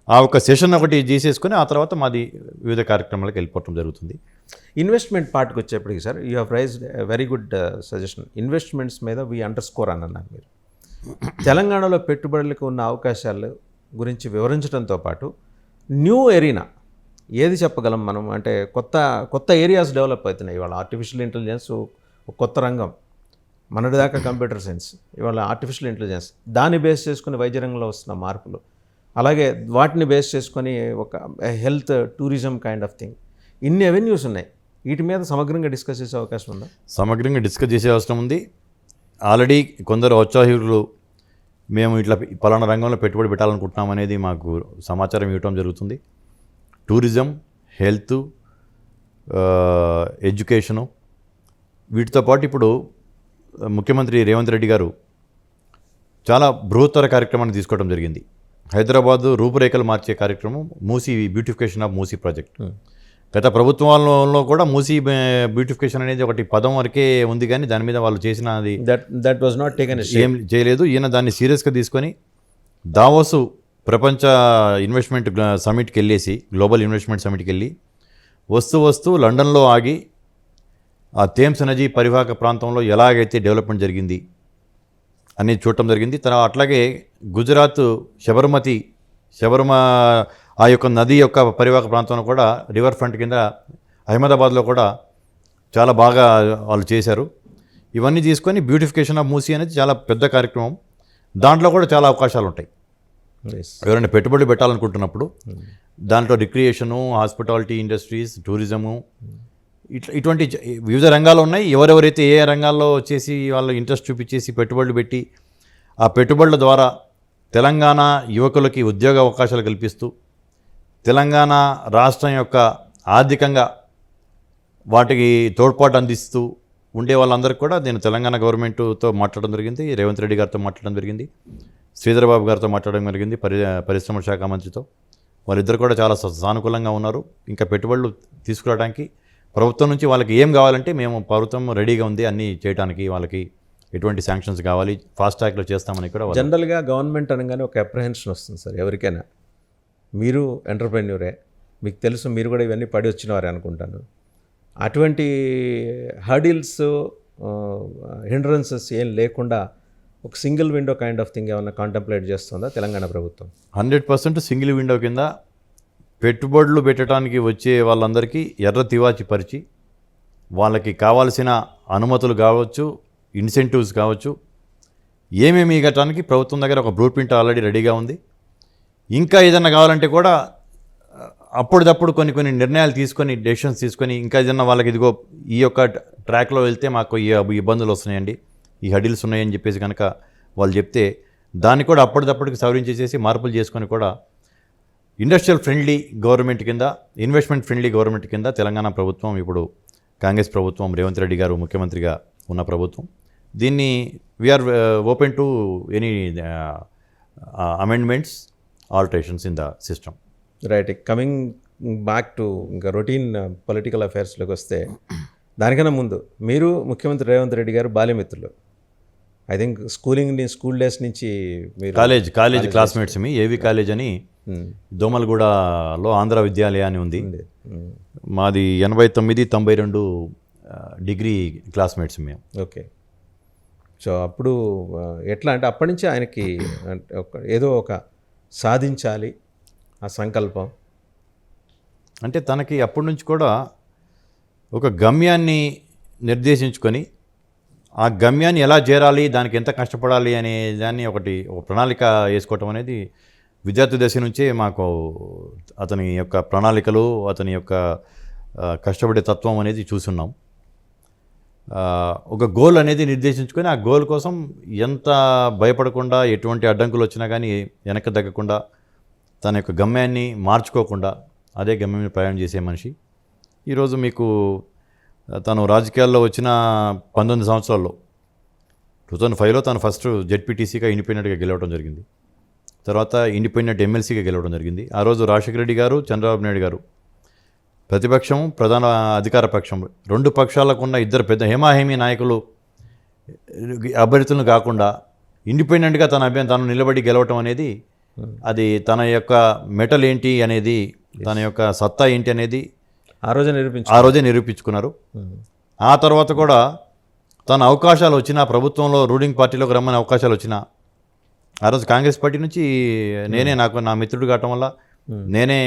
ఆ ఒక సెషన్ ఒకటి చేసేసుకొని ఆ తర్వాత మాది వివిధ కార్యక్రమాలకు వెళ్ళిపోవడం జరుగుతుంది. ఇన్వెస్ట్మెంట్ పార్ట్కి వచ్చేప్పటికి sir, you have raised very good suggestion. Investments మీద వీ అండర్స్కోర్ అన్నారు మీరు. తెలంగాణలో పెట్టుబడులకు ఉన్న అవకాశాలు గురించి వివరించడంతో పాటు న్యూ ఎరీనా ఏది చెప్పగలం మనం? అంటే కొత్త ఏరియాస్ డెవలప్ అవుతున్నాయి ఇవాళ. ఆర్టిఫిషియల్ ఇంటెలిజెన్స్ కొత్త రంగం, మనటిదాకా కంప్యూటర్ సైన్స్, ఇవాళ ఆర్టిఫిషియల్ ఇంటెలిజెన్స్, దాన్ని బేస్ చేసుకుని వైద్య రంగంలో వస్తున్న మార్పులు, అలాగే వాటిని బేస్ చేసుకొని ఒక health tourism kind of thing, ఇన్ని అవెన్యూస్ ఉన్నాయి. వీటి మీద సమగ్రంగా డిస్కస్ చేసే అవకాశం ఉందా? సమగ్రంగా డిస్కస్ చేసే అవసరం ఉంది. ఆల్రెడీ కొందరు ఔత్సాహికులు మేము ఇట్లా పలానా రంగంలో పెట్టుబడి పెట్టాలనుకుంటున్నాం అనేది మాకు సమాచారం ఇవ్వటం జరుగుతుంది. టూరిజం, హెల్త్, ఎడ్యుకేషను, వీటితో పాటు ఇప్పుడు ముఖ్యమంత్రి రేవంత్ రెడ్డి గారు చాలా బృహత్తర కార్యక్రమాన్ని తీసుకోవడం జరిగింది. హైదరాబాదు రూపురేఖలు మార్చే కార్యక్రమం Musi beautification of Musi project. గత ప్రభుత్వాల్లో కూడా మూసీ బ్యూటిఫికేషన్ అనేది ఒకటి పదం వరకే ఉంది, కానీ దాని మీద వాళ్ళు చేసినది దట్ వాజ్ నాట్ టేకెన్ ఏం చేయలేదు. ఈయన దాన్ని సీరియస్గా తీసుకొని దావోసు ప్రపంచ ఇన్వెస్ట్మెంట్ సమిట్కి వెళ్ళేసి, గ్లోబల్ ఇన్వెస్ట్మెంట్ సమిట్కి వెళ్ళి వస్తూ లండన్లో ఆగి ఆ థేమ్స్ నదీ పరివాహక ప్రాంతంలో ఎలాగైతే డెవలప్మెంట్ జరిగింది అనేది చూడటం జరిగింది. తర్వాత అట్లాగే గుజరాత్ శబర్మ ఆ యొక్క నది యొక్క పరివాహక ప్రాంతంలో కూడా రివర్ ఫ్రంట్ కింద అహ్మదాబాద్లో కూడా చాలా బాగా వాళ్ళు చేశారు. ఇవన్నీ తీసుకొని బ్యూటిఫికేషన్ ఆఫ్ మూసీ అనేది చాలా పెద్ద కార్యక్రమం. దాంట్లో కూడా చాలా అవకాశాలు ఉంటాయి. ఎవరైనా పెట్టుబడులు పెట్టాలనుకుంటున్నప్పుడు దాంట్లో రిక్రియేషను, హాస్పిటాలిటీ ఇండస్ట్రీస్, టూరిజము, ఇటువంటి వివిధ రంగాలు ఉన్నాయి. ఎవరెవరైతే ఏ రంగాల్లో వచ్చేసి వాళ్ళు ఇంట్రెస్ట్ చూపించేసి పెట్టుబడులు పెట్టి ఆ పెట్టుబడుల ద్వారా తెలంగాణ యువకులకి ఉద్యోగ అవకాశాలు కల్పిస్తూ తెలంగాణ రాష్ట్రం యొక్క ఆర్థికంగా వాటికి తోడ్పాటు అందిస్తూ ఉండే వాళ్ళందరికీ కూడా నేను తెలంగాణ గవర్నమెంట్తో మాట్లాడడం జరిగింది, రేవంత్ రెడ్డి గారితో మాట్లాడడం జరిగింది, శ్రీధరబాబు గారితో మాట్లాడడం జరిగింది, పరిశ్రమల శాఖ మంత్రితో. వారిద్దరు కూడా చాలా సానుకూలంగా ఉన్నారు. ఇంకా పెట్టుబడులు తీసుకురావడానికి ప్రభుత్వం నుంచి వాళ్ళకి ఏం కావాలంటే మేము ప్రభుత్వం రెడీగా ఉంది అన్నీ చేయడానికి, వాళ్ళకి ఎటువంటి శాంక్షన్స్ కావాలి ఫాస్ట్ ట్రాక్లో చేస్తామని కూడా. జనరల్గా గవర్నమెంట్ అనగానే ఒక అప్రహెన్షన్ వస్తుంది సార్ ఎవరికైనా. మీరు ఎంటర్ప్రెన్యూరే, మీకు తెలుసు, మీరు కూడా ఇవన్నీ పడి వచ్చినవారే అనుకుంటాను. అటువంటి హర్డిల్స్, హిండ్రన్సెస్ ఏం లేకుండా ఒక single window kind of thing ఏమన్నా కాంటెంప్లేట్ చేస్తుందా తెలంగాణ ప్రభుత్వం? 100% సింగిల్ విండో కింద పెట్టుబడులు పెట్టడానికి వచ్చే వాళ్ళందరికీ ఎర్ర తివాచి పరిచి వాళ్ళకి కావాల్సిన అనుమతులు కావచ్చు, ఇన్సెంటివ్స్ కావచ్చు, ఏమేమి ఇవ్వటానికి ప్రభుత్వం దగ్గర ఒక బ్లూ ప్రింట్ ఆల్రెడీ రెడీగా ఉంది. ఇంకా ఏదైనా కావాలంటే కూడా అప్పటిదప్పుడు కొన్ని నిర్ణయాలు తీసుకొని, డెసిషన్స్ తీసుకొని, ఇంకా ఏదైనా వాళ్ళకి ఇదిగో ఈ యొక్క ట్రాక్లో వెళ్తే మాకు ఈ ఇబ్బందులు వస్తున్నాయండి, ఈ హడిల్స్ ఉన్నాయని చెప్పేసి కనుక వాళ్ళు చెప్తే దాన్ని కూడా అప్పటిదప్పటికి సవరించేసేసి మార్పులు చేసుకొని కూడా ఇండస్ట్రియల్ ఫ్రెండ్లీ గవర్నమెంట్ కింద, ఇన్వెస్ట్మెంట్ ఫ్రెండ్లీ గవర్నమెంట్ కింద తెలంగాణ ప్రభుత్వం, ఇప్పుడు కాంగ్రెస్ ప్రభుత్వం, రేవంత్ రెడ్డి గారు ముఖ్యమంత్రిగా ఉన్న ప్రభుత్వం, దీన్ని we are open to any amendments, alterations in the system. Right. Coming back to ఇంకా రొటీన్ పొలిటికల్ అఫైర్స్లోకి వస్తే, దానికన్నా ముందు మీరు ముఖ్యమంత్రి రేవంత్ రెడ్డి గారు బాల్యమిత్రులు. ఐ థింక్ స్కూల్ డేస్ నుంచి మీరు కాలేజ్ క్లాస్మేట్స్ మీ ఏవి కాలేజ్ అని దోమలగూడలో ఆంధ్ర విద్యాలయ అని ఉంది. మాది 89, 92 డిగ్రీ క్లాస్మేట్స్ మేము. ఓకే. సో అప్పుడు ఎట్లా అంటే అప్పటి నుంచి ఆయనకి అంటే ఏదో ఒక సాధించాలి ఆ సంకల్పం. అంటే తనకి అప్పటి నుంచి కూడా ఒక గమ్యాన్ని నిర్దేశించుకొని ఆ గమ్యాన్ని ఎలా చేరాలి, దానికి ఎంత కష్టపడాలి అనే దాన్ని ఒక ప్రణాళిక వేసుకోవటం అనేది విద్యార్థి దశ నుంచే మాకు అతని యొక్క ప్రణాళికలు, అతని యొక్క కష్టపడే తత్వం అనేది చూస్తున్నాం. ఒక గోల్ అనేది నిర్దేశించుకొని ఆ గోల్ కోసం ఎంత భయపడకుండా, ఎటువంటి అడ్డంకులు వచ్చినా కానీ వెనక్కి తగ్గకుండా, తన యొక్క గమ్యాన్ని మార్చుకోకుండా అదే గమ్యాన్ని ప్రయాణం చేసే మనిషి. ఈరోజు మీకు తను రాజకీయాల్లో వచ్చిన 19 సంవత్సరాల్లో 2005లో తను ఫస్ట్ జెడ్పీటీసీగా ఇండిపెండెంట్గా గెలవడం జరిగింది. తర్వాత ఇండిపెండెంట్ ఎమ్మెల్సీగా గెలవడం జరిగింది. ఆ రోజు రాజశేఖర రెడ్డి గారు, చంద్రబాబు నాయుడు గారు ప్రతిపక్షం, ప్రధాన అధికార పక్షం, రెండు పక్షాలకు ఉన్న ఇద్దరు పెద్ద హేమాహేమీ నాయకులు అభ్యర్థులను కాకుండా ఇండిపెండెంట్గా తను నిలబడి గెలవటం అనేది అది తన యొక్క మెటల్ ఏంటి అనేది, తన యొక్క సత్తా ఏంటి అనేది ఆ రోజే నిరూపించుకున్నారు. ఆ తర్వాత కూడా తన అవకాశాలు వచ్చినా, ప్రభుత్వంలో రూలింగ్ పార్టీలోకి రమ్మని అవకాశాలు వచ్చినా, ఆ రోజు కాంగ్రెస్ పార్టీ నుంచి నా మిత్రుడు కావటం వల్ల నేనే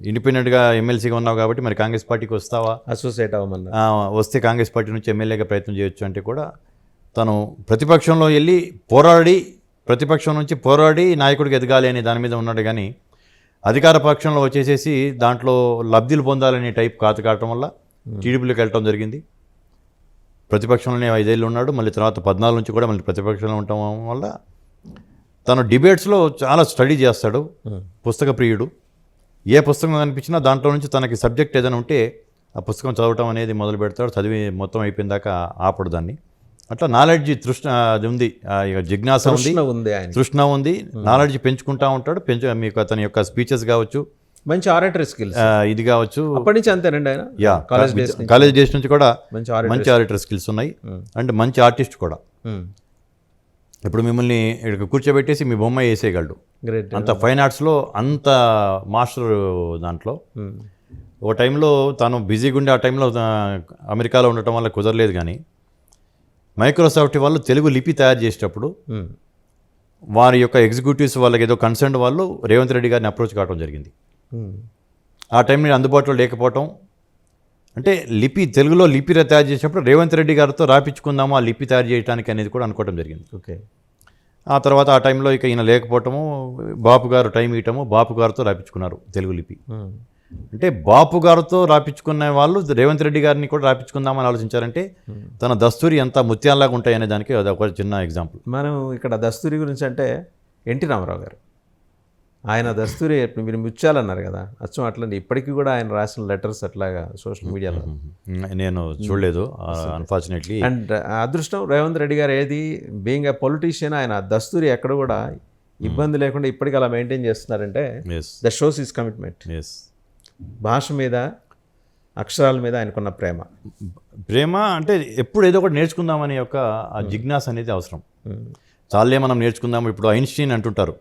ఇండిపెండెంట్గా ఎమ్మెల్సీగా ఉన్నావు కాబట్టి మరి కాంగ్రెస్ పార్టీకి వస్తావా, అసోసియేట్ అవ్వమన్నా, వస్తే కాంగ్రెస్ పార్టీ నుంచి ఎమ్మెల్యేగా ప్రయత్నం చేయొచ్చు అంటే కూడా తను ప్రతిపక్షంలో వెళ్ళి ప్రతిపక్షం నుంచి పోరాడి నాయకుడికి ఎదగాలి అనే దాని మీద ఉన్నాడు. కానీ అధికార పక్షంలో వచ్చేసేసి దాంట్లో లబ్ధులు పొందాలనే టైప్ కావటం వల్ల టీడీపీలోకి వెళ్ళటం జరిగింది. ప్రతిపక్షంలోనే 5 ఏళ్ళు ఉన్నాడు. మళ్ళీ తర్వాత 14 నుంచి కూడా మళ్ళీ ప్రతిపక్షంలో ఉండటం వల్ల తను డిబేట్స్లో చాలా స్టడీ చేస్తాడు. పుస్తక ప్రియుడు. ఏ పుస్తకం కనిపించినా దాంట్లో నుంచి తనకి సబ్జెక్ట్ ఏదైనా ఉంటే ఆ పుస్తకం చదవటం అనేది మొదలు పెడతాడు. చదివి మొత్తం అయిపోయిన దాకా ఆపడు దాన్ని. అట్లా నాలెడ్జ్ తృష్ణ అది ఉంది, జిజ్ఞాస ఉంది, తృష్ణ ఉంది. నాలెడ్జ్ పెంచుకుంటా ఉంటాడు. మీకు అతని యొక్క స్పీచెస్ కావచ్చు, మంచి ఆరేటరీ స్కిల్స్ ఇది కావచ్చు. అప్పటి నుంచి అంతేనండి ఆయన. కాలేజ్ డేస్ నుంచి కూడా మంచి ఆరేటరీ స్కిల్స్ ఉన్నాయి. అండ్ మంచి ఆర్టిస్ట్ కూడా. ఇప్పుడు మిమ్మల్ని ఇక్కడ కూర్చోబెట్టేసి మీ బొమ్మ వేసేయగలడు. అంత ఫైన్ ఆర్ట్స్లో అంత మాస్టర్ దాంట్లో. ఒక టైంలో తాను బిజీగా ఉండే ఆ టైంలో అమెరికాలో ఉండటం వల్ల కుదరలేదు. కానీ మైక్రోసాఫ్ట్ వాళ్ళు తెలుగు లిపి తయారు చేసేటప్పుడు వారి యొక్క ఎగ్జిక్యూటివ్స్ వాళ్ళకి ఏదో కన్సర్న్ వాళ్ళు రేవంత్ రెడ్డి గారిని అప్రోచ్ కావడం జరిగింది. ఆ టైంలో అందుబాటులో లేకపోవటం, అంటే తెలుగులో లిపి తయారు చేసినప్పుడు రేవంత్ రెడ్డి గారితో రాపించుకుందాము ఆ లిపి తయారు చేయడానికి అనేది కూడా అనుకోవడం జరిగింది. ఓకే. ఆ తర్వాత ఆ టైంలో ఇక ఈయన లేకపోవటము, బాపు గారు టైం ఇవ్వటము, బాపు గారితో రాపించుకున్నారు తెలుగు లిపి. అంటే బాపు గారితో రాపించుకున్న వాళ్ళు రేవంత్ రెడ్డి గారిని కూడా రాపించుకుందామని ఆలోచించారంటే తన దస్తూరి ఎంత ముత్యాల్లాగా ఉంటాయి అనే దానికి అది ఒక చిన్న ఎగ్జాంపుల్. మనం ఇక్కడ దస్తూరి గురించి అంటే ఎన్టీ రామారావు గారు, ఆయన దస్తూరి మీరు ముత్యాలన్నారు కదా, అచ్చం అట్లండి ఇప్పటికీ కూడా ఆయన రాసిన లెటర్స్ అట్లాగా సోషల్ మీడియాలో నేను చూడలేదు అన్ఫార్చునేట్లీ. అండ్ అదృష్టం రేవంత్ రెడ్డి గారు ఏది బీయింగ్ ఏ పొలిటీషియన్ ఆయన దస్తూరి ఎక్కడ కూడా ఇబ్బంది లేకుండా ఇప్పటికీ అలా మెయింటైన్ చేస్తున్నారంటే ద షోస్ ఈజ్ కమిట్మెంట్. భాష మీద, అక్షరాల మీద ఆయనకున్న ప్రేమ అంటే ఎప్పుడు ఏదో ఒకటి నేర్చుకుందామనే యొక్క ఆ జిజ్ఞాస అనేది అవసరం. చాలే మనం నేర్చుకుందాము. ఇప్పుడు ఐన్స్టీన్ అంటుంటారు,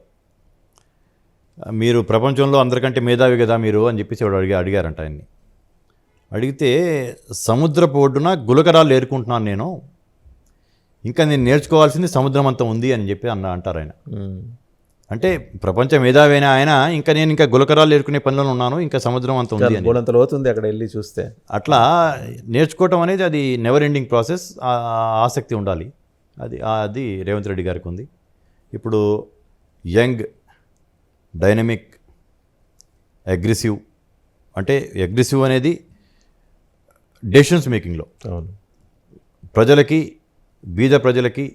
మీరు ప్రపంచంలో అందరికంటే మేధావి కదా మీరు అని చెప్పేసి అడిగారంట ఆయన్ని. అడిగితే సముద్రపు ఒడ్డున గులకరాలు ఏరుకుంటున్నాను నేను, ఇంకా నేను నేర్చుకోవాల్సింది సముద్రం అంతా ఉంది అని చెప్పి అంటారు ఆయన. అంటే ప్రపంచ మేధావైన ఆయన నేను ఇంకా గులకరాలు ఏరుకునే పనిలో ఉన్నాను, ఇంకా సముద్రం అంతా ఉంది అని. లోతుంది అక్కడ వెళ్ళి చూస్తే. అట్లా నేర్చుకోవటం అనేది అది నెవర్ ఎండింగ్ ప్రాసెస్. ఆసక్తి ఉండాలి. అది రేవంత్ రెడ్డి గారికి ఉంది. ఇప్పుడు యంగ్, డైనమిక్, అగ్రెసివ్. అంటే అగ్రెసివ్ అనేది డెసిషన్స్ మేకింగ్లో ప్రజలకి, బీద ప్రజలకి,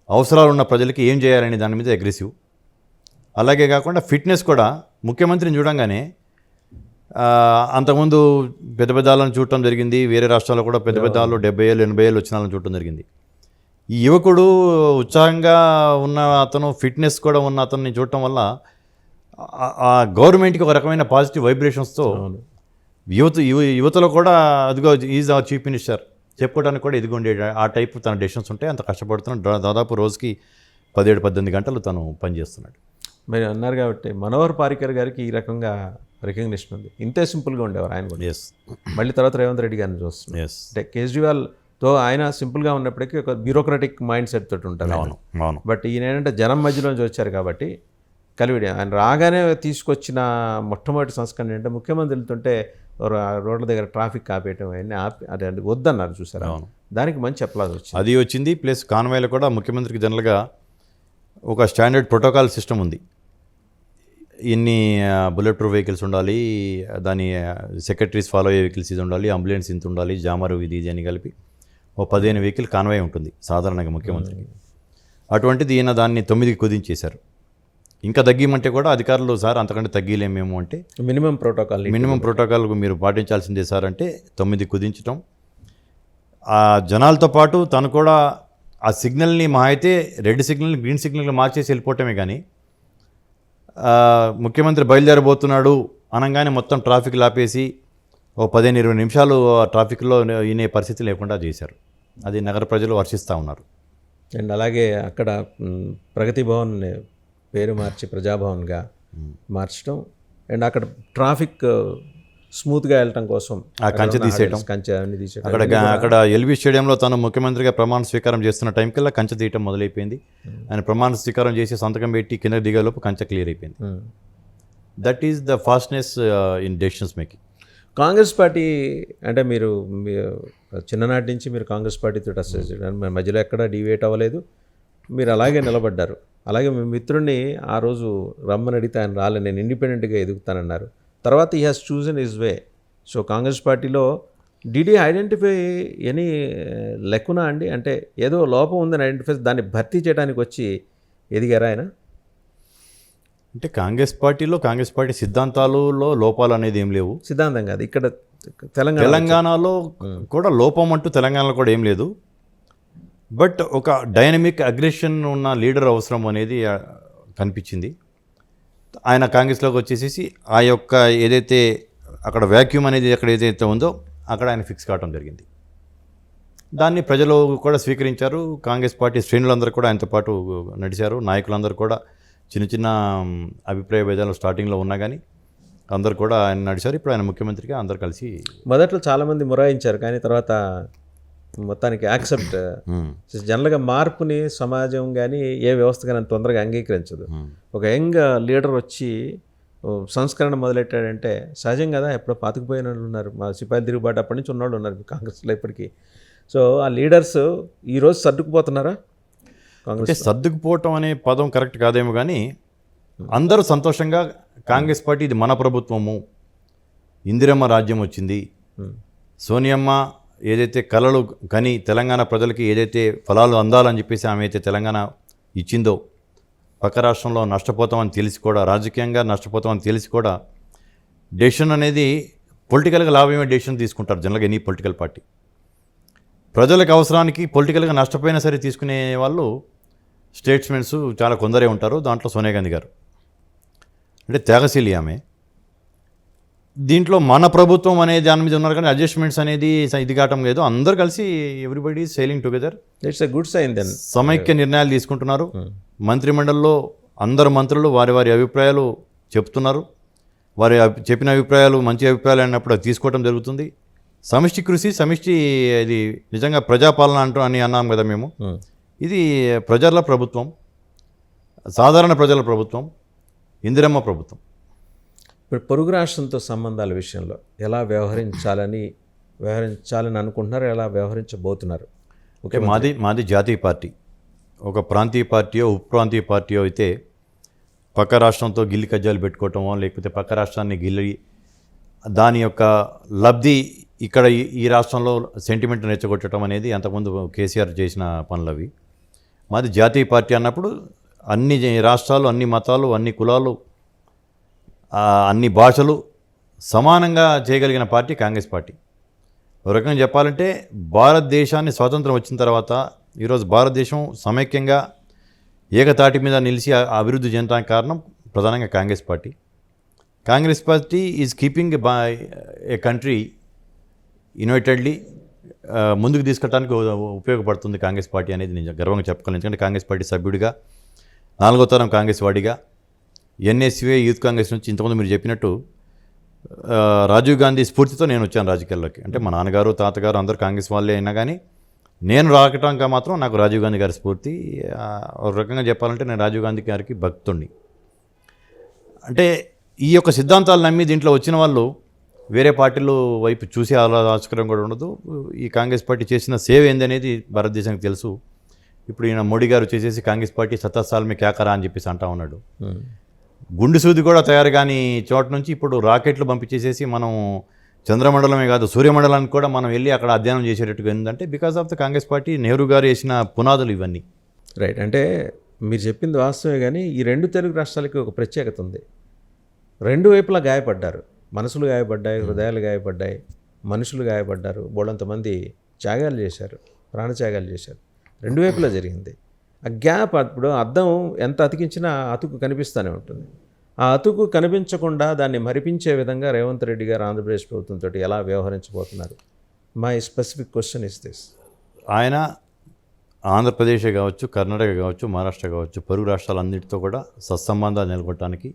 అవసరాలు ఉన్న ప్రజలకి ఏం చేయాలనే దాని మీద అగ్రెసివ్. అలాగే కాకుండా ఫిట్నెస్ కూడా. ముఖ్యమంత్రిని చూడంగానే అంతకుముందు పెద్ద పెద్దాలను చూడటం జరిగింది. వేరే రాష్ట్రాల్లో కూడా పెద్ద పెద్దాలు 70 ఏళ్ళు 80 ఏళ్ళు వచ్చిన వాళ్ళని చూడటం జరిగింది. ఈ యువకుడు ఉత్సాహంగా ఉన్న అతను, ఫిట్నెస్ కూడా ఉన్న అతన్ని చూడటం వల్ల ఆ గవర్నమెంట్కి ఒక రకమైన పాజిటివ్ వైబ్రేషన్స్తో యువతలో కూడా అదిగో ఈజ్ అవర్ చీఫ్ మినిస్టర్ చెప్పుకోవడానికి కూడా ఎదుగుండే ఆ టైప్ తన డెసిషన్స్ ఉంటాయి. అంత కష్టపడుతున్నాడు. దాదాపు రోజుకి 17-18 గంటలు తను పనిచేస్తున్నాడు. మీరు అన్నారు కాబట్టి మనోహర్ పారికర్ గారికి ఈ రకంగా రికగ్నిషన్ ఉంది. ఇంతే సింపుల్గా ఉండేవారు ఆయన కూడా. ఎస్ మళ్ళీ తర్వాత రేవంత్ రెడ్డి గారిని చూస్తున్నాం. ఎస్ అంటే కేజ్రీవాల్తో ఆయన సింపుల్గా ఉన్నప్పటికీ ఒక బ్యూరోక్రటిక్ మైండ్ సెట్ తోటి ఉంటారు. అవును అవును బట్ ఈయన ఏంటంటే జనం మధ్యలోంచి వచ్చారు కాబట్టి కలివిడి ఆయన రాగానే తీసుకొచ్చిన మొట్టమొదటి సంస్కరణ ఏంటంటే ముఖ్యమంత్రి వెళ్తుంటే రోడ్ల దగ్గర ట్రాఫిక్ ఆపేయటం అవన్నీ ఆపి అదే వద్దన్నారు చూసారా. అవును. దానికి మంచి అప్లాజ్ వచ్చింది. అది వచ్చింది. ప్లస్ కాన్వాయ్లో కూడా ముఖ్యమంత్రికి జనరల్గా ఒక స్టాండర్డ్ ప్రోటోకాల్ సిస్టమ్ ఉంది. ఇన్ని బుల్లెట్ ప్రూఫ్ వెహికల్స్ ఉండాలి, దాని సెక్రటరీస్ ఫాలో అయ్యే వెహికల్స్ ఇది ఉండాలి, అంబులెన్స్ ఇంత ఉండాలి, జామరు ఇది అని కలిపి ఓ 15 వెహికల్ కాన్వాయ్ ఉంటుంది సాధారణంగా ముఖ్యమంత్రికి. అటువంటిది ఈయన దాన్ని 9కి కుదించేశారు. ఇంకా తగ్గిమంటే కూడా అధికారులు సార్ అంతకంటే తగ్గిలేము మేము అంటే మినిమం ప్రోటోకాల్ మీరు పాటించాల్సిందే సార్ అంటే 9 కుదించడం. ఆ జనాలతో పాటు తను కూడా ఆ సిగ్నల్ని మా అయితే రెడ్ సిగ్నల్ని గ్రీన్ సిగ్నల్ని మార్చేసి వెళ్ళిపోవటమే కానీ ముఖ్యమంత్రి బయలుదేరబోతున్నాడు అనగానే మొత్తం ట్రాఫిక్ లాపేసి ఓ 15-20 నిమిషాలు ఆ ట్రాఫిక్లో ఈనే పరిస్థితి లేకుండా చేశారు. అది నగర ప్రజలు వర్షిస్తూ ఉన్నారు. అండ్ అలాగే అక్కడ ప్రగతి భవన్ పేరు మార్చి ప్రజాభవన్గా మార్చడం అండ్ అక్కడ ట్రాఫిక్ స్మూత్గా వెళ్ళటం కోసం ఆ కంచె తీసేయడం, అక్కడ ఎల్బీ స్టేడియంలో తను ముఖ్యమంత్రిగా ప్రమాణ స్వీకారం చేస్తున్న టైం కల్లా కంచె తీయటం మొదలైపోయింది. ఆయన ప్రమాణ స్వీకారం చేసి సంతకం పెట్టి కింద దిగేలోపు కంచె క్లియర్ అయిపోయింది. That is the fastness in decisions making. Congress party అంటే మీరు చిన్ననాటి నుంచి మీరు కాంగ్రెస్ పార్టీతో అసోసియేట్ మధ్యలో ఎక్కడ డివేట్ అవ్వలేదు, మీరు అలాగే నిలబడ్డారు. అలాగే మీ మిత్రుడిని ఆ రోజు రమ్మని అడిగితే ఆయన రాలే, నేను ఇండిపెండెంట్గా ఎదుగుతానన్నారు. తర్వాత he has chosen his way. So Congress పార్టీలో డిడి ఐడెంటిఫై ఎనీ లెక్కునా అండి, అంటే ఏదో లోపం ఉందని ఐడెంటిఫై దాన్ని భర్తీ చేయడానికి వచ్చి ఎదిగారా ఆయన? అంటే కాంగ్రెస్ పార్టీ సిద్ధాంతాలలో లోపాలు అనేది ఏం లేవు. సిద్ధాంతం కాదు, ఇక్కడ తెలంగాణలో కూడా లోపం అంటూ తెలంగాణలో కూడా ఏం లేదు. బట్ ఒక డైనమిక్ అగ్రెషన్ ఉన్న లీడర్ అవసరం అనేది కనిపించింది. ఆయన కాంగ్రెస్లోకి వచ్చేసేసి ఆ యొక్క ఏదైతే అక్కడ వ్యాక్యూమ్ అనేది ఎక్కడ ఏదైతే ఉందో అక్కడ ఆయన ఫిక్స్ కావడం జరిగింది. దాన్ని ప్రజలు కూడా స్వీకరించారు. కాంగ్రెస్ పార్టీ శ్రేణులందరూ కూడా ఆయనతో పాటు నడిచారు. నాయకులందరూ కూడా చిన్న చిన్న అభిప్రాయ భేదాలు స్టార్టింగ్లో ఉన్నా కానీ అందరు కూడా ఆయన నడిచారు. ఇప్పుడు ఆయన ముఖ్యమంత్రిగా అందరు కలిసి మొదట్లో చాలామంది మొరాయించారు, కానీ తర్వాత మొత్తానికి యాక్సెప్ట్. జనరల్గా మార్పుని సమాజం కానీ ఏ వ్యవస్థ కానీ తొందరగా అంగీకరించదు. ఒక యంగ్ లీడర్ వచ్చి సంస్కరణ మొదలెట్టాడంటే సహజం కదా. ఎప్పుడో పాతుకుపోయిన వాళ్ళు ఉన్నారు, మా సిపాయిలు తిరుగుబాటు అప్పటి నుంచి ఉన్నవాళ్ళు ఉన్నారు కాంగ్రెస్లో ఇప్పటికీ. సో ఆ లీడర్స్ ఈరోజు సర్దుకుపోతున్నారా? కాంగ్రెస్ సర్దుకుపోవటం అనే పదం కరెక్ట్ కాదేమో కానీ అందరూ సంతోషంగా కాంగ్రెస్ పార్టీ ఇది మన ప్రభుత్వము, ఇందిరమ్మ రాజ్యం వచ్చింది, సోనియమ్మ ఏదైతే కలలు కని తెలంగాణ ప్రజలకి ఏదైతే ఫలాలు అందాలని చెప్పేసి ఆమె అయితే తెలంగాణ ఇచ్చిందో, పక్క రాష్ట్రంలో నష్టపోతామని తెలిసి కూడా, రాజకీయంగా నష్టపోతామని తెలిసి కూడా డెసిషన్ అనేది పొలిటికల్గా లాభమే డెసిషన్ తీసుకుంటారు జనరల్గా ఎనీ పొలిటికల్ పార్టీ. ప్రజలకు అవసరానికి పొలిటికల్గా నష్టపోయినా సరే తీసుకునే వాళ్ళు స్టేట్స్మెన్స్ చాలా కొందరే ఉంటారు. దాంట్లో సోనియా గాంధీ గారు అంటే త్యాగశీలి ఆమె. దీంట్లో మన ప్రభుత్వం అనే దాని మీద ఉన్నారు కానీ అడ్జస్ట్మెంట్స్ అనేది ఇది కావటం లేదు. అందరు కలిసి everybody sailing together. It's a good sign then. సమైక్య నిర్ణయాలు తీసుకుంటున్నారు. మంత్రిమండలిలో అందరు మంత్రులు వారి వారి అభిప్రాయాలు చెప్తున్నారు. వారి చెప్పిన అభిప్రాయాలు మంచి అభిప్రాయాలు అన్నప్పుడు అది తీసుకోవడం జరుగుతుంది. సమిష్టి కృషి, సమిష్టి ఇది నిజంగా ప్రజాపాలన అంటూ అని అన్నాం కదా మేము. ఇది ప్రజల ప్రభుత్వం, సాధారణ ప్రజల ప్రభుత్వం, ఇందిరమ్మ ప్రభుత్వం. ఇప్పుడు పొరుగు రాష్ట్రంతో సంబంధాల విషయంలో ఎలా వ్యవహరించాలని అనుకుంటున్నారు, ఎలా వ్యవహరించబోతున్నారు? ఓకే, మాది జాతీయ పార్టీ. ఒక ప్రాంతీయ పార్టీయో ఉప ప్రాంతీయ పార్టీయో అయితే పక్క రాష్ట్రంతో గిల్లి కజ్జాలు పెట్టుకోవటమో లేకపోతే పక్క రాష్ట్రాన్ని గిల్లి దాని యొక్క లబ్ధి ఇక్కడ ఈ రాష్ట్రంలో సెంటిమెంట్ రెచ్చగొట్టడం అనేది అంతకుముందు కేసీఆర్ చేసిన పనులు అవి. మాది జాతీయ పార్టీ అన్నప్పుడు అన్ని రాష్ట్రాలు, అన్ని మతాలు, అన్ని కులాలు, అన్ని భాషలు సమానంగా చేయగలిగిన పార్టీ కాంగ్రెస్ పార్టీ. ఒక రకంగా చెప్పాలంటే భారతదేశాన్ని స్వాతంత్రం వచ్చిన తర్వాత ఈరోజు భారతదేశం సమైక్యంగా ఏకతాటి మీద నిలిచి అభివృద్ధి చెందడానికి కారణం ప్రధానంగా Congress party. Congress party is keeping A country unitedly ముందుకు తీసుకెళ్ళడానికి ఉపయోగపడుతుంది కాంగ్రెస్ పార్టీ అనేది నేను గర్వంగా చెప్పగలను. ఎందుకంటే కాంగ్రెస్ పార్టీ సభ్యుడిగా, 4వ తరం కాంగ్రెస్ వాడిగా ఎన్ఎస్యుఏ యూత్ కాంగ్రెస్ నుంచి ఇంతకుముందు మీరు చెప్పినట్టు రాజీవ్ గాంధీ స్ఫూర్తితో నేను వచ్చాను రాజకీయాల్లోకి. అంటే మా నాన్నగారు తాతగారు అందరూ కాంగ్రెస్ వాళ్ళే అయినా కానీ నేను రాకటానికి మాత్రం నాకు రాజీవ్ గాంధీ గారి స్ఫూర్తి. ఒక రకంగా చెప్పాలంటే నేను రాజీవ్ గాంధీ గారికి భక్తుడిని. అంటే ఈ యొక్క సిద్ధాంతాలు నమ్మి దీంట్లో వచ్చిన వాళ్ళు వేరే పార్టీలు వైపు చూసే ఆస్కారం కూడా ఉండదు. ఈ కాంగ్రెస్ పార్టీ చేసిన సేవ ఏందనేది భారతదేశానికి తెలుసు. ఇప్పుడు ఈయన మోడీ గారు చేసేసి కాంగ్రెస్ పార్టీ 70 సాల్ మే క్యా కరా అని చెప్పేసి అంటా ఉన్నాడు. గుండు సూది కూడా తయారు కాని చోట నుంచి ఇప్పుడు రాకెట్లు పంపించేసేసి మనం చంద్రమండలమే కాదు సూర్యమండలానికి కూడా మనం వెళ్ళి అక్కడ అధ్యయనం చేసేటట్టుగా ఏంటంటే because of the Congress party, Nehru గారు వేసిన పునాదులు ఇవన్నీ. రైట్. అంటే మీరు చెప్పింది వాస్తవమే, కానీ ఈ 2 తెలుగు రాష్ట్రాలకి ఒక ప్రత్యేకత ఉంది. 2 వైపులా గాయపడ్డారు. మనసులు గాయపడ్డాయి, హృదయాలు గాయపడ్డాయి, మనుషులు గాయపడ్డారు, బోళ్ళంతమంది త్యాగాలు చేశారు, ప్రాణత్యాగాలు చేశారు. 2 వైపులా జరిగింది. ఆ గ్యాప్ అప్పుడు అద్దం ఎంత అతికించినా అతుకు కనిపిస్తూనే ఉంటుంది. ఆ అతుకు కనిపించకుండా దాన్ని మరిపించే విధంగా రేవంత్ రెడ్డి గారు ఆంధ్రప్రదేశ్ ప్రభుత్వంతో ఎలా వ్యవహరించబోతున్నారు? My specific question is this. ఆయన ఆంధ్రప్రదేశ్ కావచ్చు, కర్ణాటక కావచ్చు, మహారాష్ట్ర కావచ్చు, పొరుగు రాష్ట్రాలన్నిటితో కూడా సత్సంబంధాలు నెలకొట్టడానికి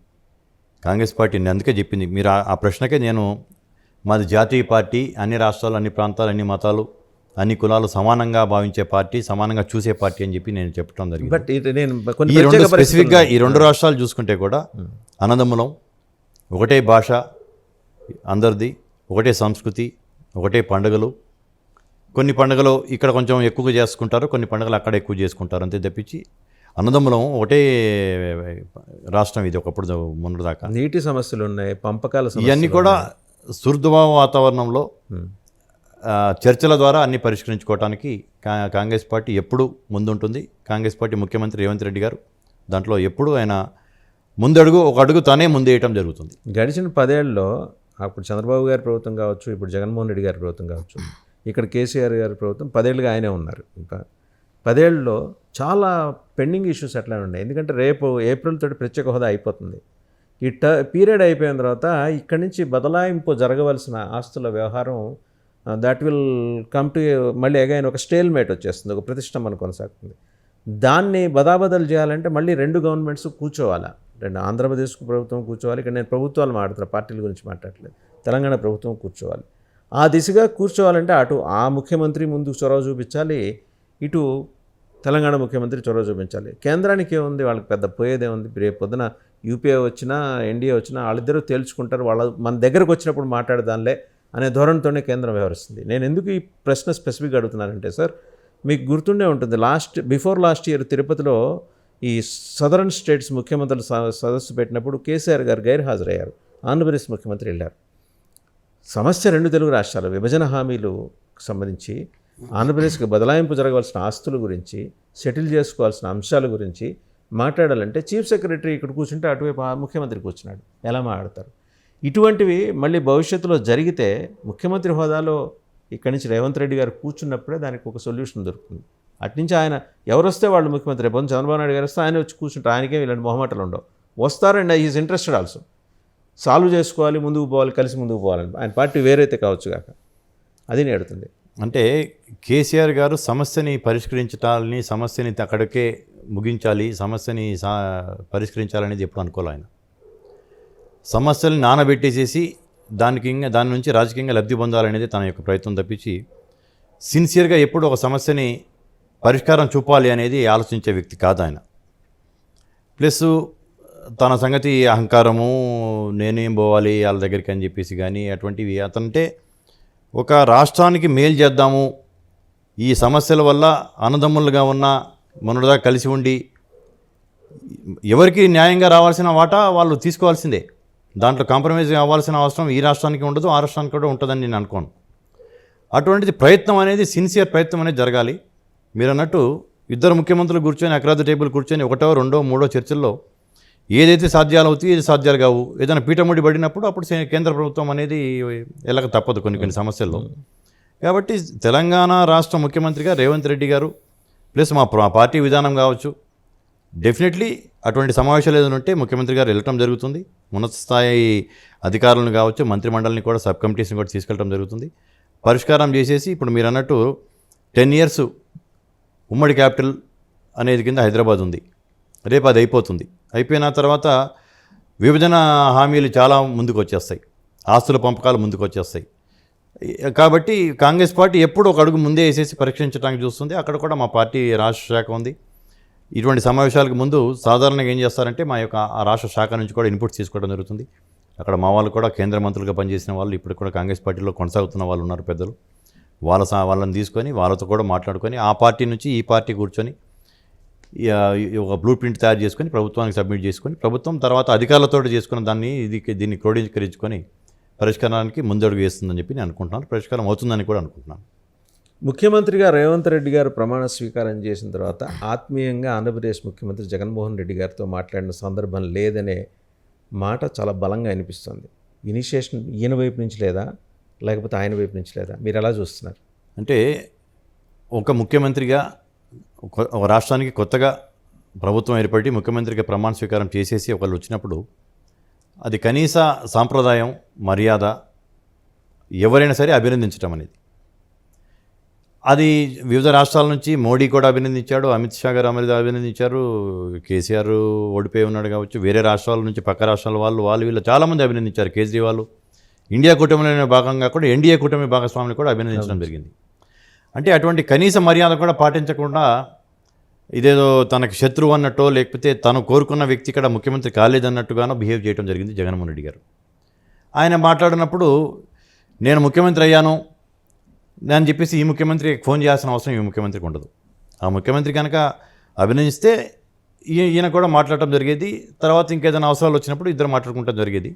కాంగ్రెస్ పార్టీ అందుకే చెప్పింది. మీరు ఆ ప్రశ్నకే నేను మాది జాతీయ పార్టీ, అన్ని రాష్ట్రాలు, అన్ని ప్రాంతాలు, అన్ని మతాలు, అన్ని కులాలు సమానంగా భావించే పార్టీ, సమానంగా చూసే పార్టీ అని చెప్పి నేను చెప్పడం జరిగింది. బట్ నేను ఈ 2 స్పెసిఫిక్గా ఈ 2 రాష్ట్రాలు చూసుకుంటే కూడా అన్నదమ్ములం, ఒకటే భాష అందరిది, ఒకటే సంస్కృతి, ఒకటే పండుగలు. కొన్ని పండుగలు ఇక్కడ కొంచెం ఎక్కువగా చేసుకుంటారు, కొన్ని పండుగలు అక్కడ ఎక్కువ చేసుకుంటారు, అంతే తప్పించి అన్నదమ్ములం ఒకటే రాష్ట్రం ఇది. ఒకప్పుడు మొన్నటిదాకా నీటి సమస్యలు ఉన్నాయి, పంపకాల ఇవన్నీ కూడా సుహృద్భావ వాతావరణంలో చర్చల ద్వారా అన్ని పరిష్కరించుకోవడానికి కాంగ్రెస్ పార్టీ ఎప్పుడూ ముందుంటుంది. కాంగ్రెస్ పార్టీ ముఖ్యమంత్రి రేవంత్ రెడ్డి గారు దాంట్లో ఎప్పుడూ ఆయన ముందడుగు, ఒక అడుగు తానే ముందేయటం జరుగుతుంది. గడిచిన 10 ఏళ్ళలో అప్పుడు చంద్రబాబు గారి ప్రభుత్వం కావచ్చు, ఇప్పుడు జగన్మోహన్ రెడ్డి గారి ప్రభుత్వం కావచ్చు, ఇక్కడ కేసీఆర్ గారి ప్రభుత్వం 10 ఏళ్ళుగా ఆయనే ఉన్నారు. ఇంకా 10 ఏళ్ళలో చాలా పెండింగ్ ఇష్యూస్ అట్లా ఉన్నాయి. ఎందుకంటే రేపు ఏప్రిల్ తోటి ప్రత్యేక హోదా అయిపోతుంది. ఈ పీరియడ్ అయిపోయిన తర్వాత ఇక్కడి నుంచి బదలాయింపు జరగవలసిన ఆస్తుల వ్యవహారం దాట్ విల్ కమ్ టు మళ్ళీ అగైన్ ఒక స్టేల్ మేట్ వచ్చేస్తుంది, ఒక ప్రతిష్టంభన కొనసాగుతుంది. దాన్ని బదాబదలు చేయాలంటే మళ్ళీ 2 గవర్నమెంట్స్ కూర్చోవాలా. 2 ఆంధ్రప్రదేశ్ ప్రభుత్వం కూర్చోవాలి. ఇక్కడ నేను ప్రభుత్వాలు మాట్లాడుతున్నా, పార్టీల గురించి మాట్లాడలేదు. తెలంగాణ ప్రభుత్వం కూర్చోవాలి. ఆ దిశగా కూర్చోవాలంటే అటు ఆ ముఖ్యమంత్రి ముందుకు చొరవ చూపించాలి, ఇటు తెలంగాణ ముఖ్యమంత్రి చొరవ చూపించాలి. కేంద్రానికి ఏముంది, వాళ్ళకి పెద్ద పోయేదేముంది. రేపు పొద్దున యూపీఏ వచ్చినా ఎన్డీఏ వచ్చినా వాళ్ళిద్దరూ తేల్చుకుంటారు. వాళ్ళ మన దగ్గరకు వచ్చినప్పుడు మాట్లాడదానిలే అనే ధోరణితోనే కేంద్రం వ్యవహరిస్తుంది. నేను ఎందుకు ఈ ప్రశ్న స్పెసిఫిక్గా అడుగుతున్నానంటే సార్, మీకు గుర్తుండే ఉంటుంది బిఫోర్ లాస్ట్ ఇయర్ తిరుపతిలో ఈ సదరన్ స్టేట్స్ ముఖ్యమంత్రుల సదస్సు పెట్టినప్పుడు కేసీఆర్ గారు గైర్హాజరయ్యారు. ఆంధ్రప్రదేశ్ ముఖ్యమంత్రి వెళ్ళారు. సమస్య 2 తెలుగు రాష్ట్రాలు విభజన హామీలకు సంబంధించి, ఆంధ్రప్రదేశ్కి బదలాయింపు జరగవలసిన ఆస్తుల గురించి, సెటిల్ చేసుకోవాల్సిన అంశాల గురించి మాట్లాడాలంటే చీఫ్ సెక్రటరీ ఇక్కడ కూర్చుంటే అటువైపు ముఖ్యమంత్రి కూర్చున్నాడు. ఎలా మాట్లాడతారు? ఇటువంటివి మళ్ళీ భవిష్యత్తులో జరిగితే ముఖ్యమంత్రి హోదాలో ఇక్కడి నుంచి రేవంత్ రెడ్డి గారు కూర్చున్నప్పుడే దానికి ఒక సొల్యూషన్ దొరుకుతుంది. అట్నుంచి ఆయన ఎవరు వస్తే వాళ్ళు ముఖ్యమంత్రి, రేపు చంద్రబాబు నాయుడు గారు వస్తే ఆయన వచ్చి కూర్చుంటారు. ఆయనకే ఇలాంటి మొహమాటలు ఉండవు. వస్తారండి, ఈజ్ ఇంట్రెస్టెడ్ ఆల్సో. సాల్వ్ చేసుకోవాలి, ముందుకు పోవాలి, కలిసి ముందుకు పోవాలని. ఆయన పార్టీ వేరైతే కావచ్చు కాక, అది నేడుతుంది. అంటే కేసీఆర్ గారు సమస్యని పరిష్కరించాలని, సమస్యని అక్కడికే ముగించాలి, సమస్యని పరిష్కరించాలనేది ఎప్పుడు అనుకోవాలి. ఆయన సమస్యల్ని నానబెట్టేసేసి దాని నుంచి రాజకీయంగా లబ్ధి పొందాలనేది తన యొక్క ప్రయత్నం తప్పించి సిన్సియర్గా ఎప్పుడు ఒక సమస్యని పరిష్కారం చూపాలి అనేది ఆలోచించే వ్యక్తి కాదు ఆయన. ప్లస్ తన సంగతి అహంకారము, నేనేం పోవాలి వాళ్ళ దగ్గరికి అని చెప్పేసి కానీ అటువంటివి అతనంటే ఒక రాష్ట్రానికి మేలు చేద్దాము, ఈ సమస్యల వల్ల అన్నదమ్ములుగా ఉన్న మనదాకా కలిసి ఉండి ఎవరికి న్యాయంగా రావాల్సిన వాటా వాళ్ళు తీసుకోవాల్సిందే. దాంట్లో కాంప్రమైజ్ అవ్వాల్సిన అవసరం ఈ రాష్ట్రానికి ఉండదు, ఆ రాష్ట్రానికి కూడా ఉంటుందని నేను అనుకోను. అటువంటిది ప్రయత్నం అనేది, సిన్సియర్ ప్రయత్నం అనేది జరగాలి. మీరు అన్నట్టు 2 ముఖ్యమంత్రులు కూర్చొని అక్రాస్ ద టేబుల్ కూర్చొని 1వ 2వ 3వ చర్చల్లో ఏదైతే సాధ్యాలు అవుతాయి, ఏది సాధ్యాలు కావు, ఏదైనా పీఠముడి పడినప్పుడు అప్పుడు కేంద్ర ప్రభుత్వం అనేది ఎలాగ తప్పదు కొన్ని సమస్యల్లో. కాబట్టి తెలంగాణ రాష్ట్ర ముఖ్యమంత్రిగా రేవంత్ రెడ్డి గారు ప్లస్ మా పార్టీ విధానం కావచ్చు, డెఫినెట్లీ అటువంటి సమావేశాలు ఏదైనా ఉంటే ముఖ్యమంత్రి గారు వెళ్ళటం జరుగుతుంది. ఉన్నత స్థాయి అధికారులను కావచ్చు, మంత్రిమండలిని కూడా, సబ్ కమిటీస్ని కూడా తీసుకెళ్ళడం జరుగుతుంది. పరిష్కారం చేసేసి ఇప్పుడు మీరు అన్నట్టు 10 years ఉమ్మడి క్యాపిటల్ అనేది కింద హైదరాబాద్ ఉంది. రేపు అది అయిపోతుంది. అయిపోయిన తర్వాత విభజన హామీలు చాలా ముందుకు వచ్చేస్తాయి, ఆస్తుల పంపకాలు ముందుకు వచ్చేస్తాయి. కాబట్టి కాంగ్రెస్ పార్టీ ఎప్పుడు ఒక అడుగు ముందే వేసేసి పరీక్షించడానికి చూస్తుంది. అక్కడ కూడా మా పార్టీ రాష్ట్ర శాఖ ఉంది. ఇటువంటి సమావేశాలకు ముందు సాధారణంగా ఏం చేస్తారంటే మా యొక్క ఆ రాష్ట్ర శాఖ నుంచి కూడా ఇన్పుట్స్ తీసుకోవడం జరుగుతుంది. అక్కడ మా వాళ్ళు కూడా కేంద్ర మంత్రులుగా పనిచేసిన వాళ్ళు ఇప్పుడు కూడా కాంగ్రెస్ పార్టీలో కొనసాగుతున్న వాళ్ళు ఉన్నారు పెద్దలు. వాళ్ళని తీసుకొని వాళ్ళతో కూడా మాట్లాడుకొని ఆ పార్టీ నుంచి ఈ పార్టీ కూర్చొని ఒక బ్లూ ప్రింట్ తయారు చేసుకొని ప్రభుత్వానికి సబ్మిట్ చేసుకొని ప్రభుత్వం తర్వాత అధికారులతో చేసుకున్న దీన్ని క్రోడీకరించుకొని పరిష్కారానికి ముందడుగు వేస్తుందని చెప్పి నేను అనుకుంటున్నాను. పరిష్కారం అవుతుందని కూడా అనుకుంటున్నాను. ముఖ్యమంత్రిగా రేవంత్ రెడ్డి గారు ప్రమాణ స్వీకారం చేసిన తర్వాత ఆత్మీయంగా ఆంధ్రప్రదేశ్ ముఖ్యమంత్రి జగన్మోహన్ రెడ్డి గారితో మాట్లాడిన సందర్భం లేదనే మాట చాలా బలంగా అనిపిస్తుంది. ఇనిషియేషన్ ఈయన వైపు నుంచి లేదా, లేకపోతే ఆయన వైపు నుంచి లేదా, మీరు ఎలా చూస్తున్నారు? అంటే ఒక ముఖ్యమంత్రిగా ఒక రాష్ట్రానికి కొత్తగా ప్రభుత్వం ఏర్పడి ముఖ్యమంత్రిగా ప్రమాణ స్వీకారం చేసేసి ఒకళ్ళు వచ్చినప్పుడు అది కనీస సాంప్రదాయం, మర్యాద ఎవరైనా సరే అభినందించడం అనేది. అది వివిధ రాష్ట్రాల నుంచి మోడీ కూడా అభినందించాడు, అమిత్ షా గారు అభినందించారు, కేసీఆర్ ఓడిపోయి ఉన్నాడు కావచ్చు, వేరే రాష్ట్రాల నుంచి పక్క రాష్ట్రాల వాళ్ళు వీళ్ళు చాలామంది అభినందించారు. కేజ్రీవాల్ ఇండియా కూటమిలో భాగంగా కూడా ఎన్డీఏ కూటమి భాగస్వామిని కూడా అభినందించడం జరిగింది. అంటే అటువంటి కనీస మర్యాద కూడా పాటించకుండా ఇదేదో తనకు శత్రువు అన్నట్టో లేకపోతే తను కోరుకున్న వ్యక్తి ఇక్కడ ముఖ్యమంత్రి కాలేదన్నట్టుగానో బిహేవ్ చేయడం జరిగింది జగన్మోహన్ రెడ్డి గారు. ఆయన మాట్లాడినప్పుడు నేను ముఖ్యమంత్రి అయ్యాను అని చెప్పేసి ఈ ముఖ్యమంత్రికి ఫోన్ చేయాల్సిన అవసరం ఈ ముఖ్యమంత్రికి ఉండదు. ఆ ముఖ్యమంత్రి కనుక అభినందిస్తే ఈయన కూడా మాట్లాడటం జరిగేది. తర్వాత ఇంకేదైనా అవసరాలు వచ్చినప్పుడు ఇద్దరు మాట్లాడుకుంటాం జరిగేది.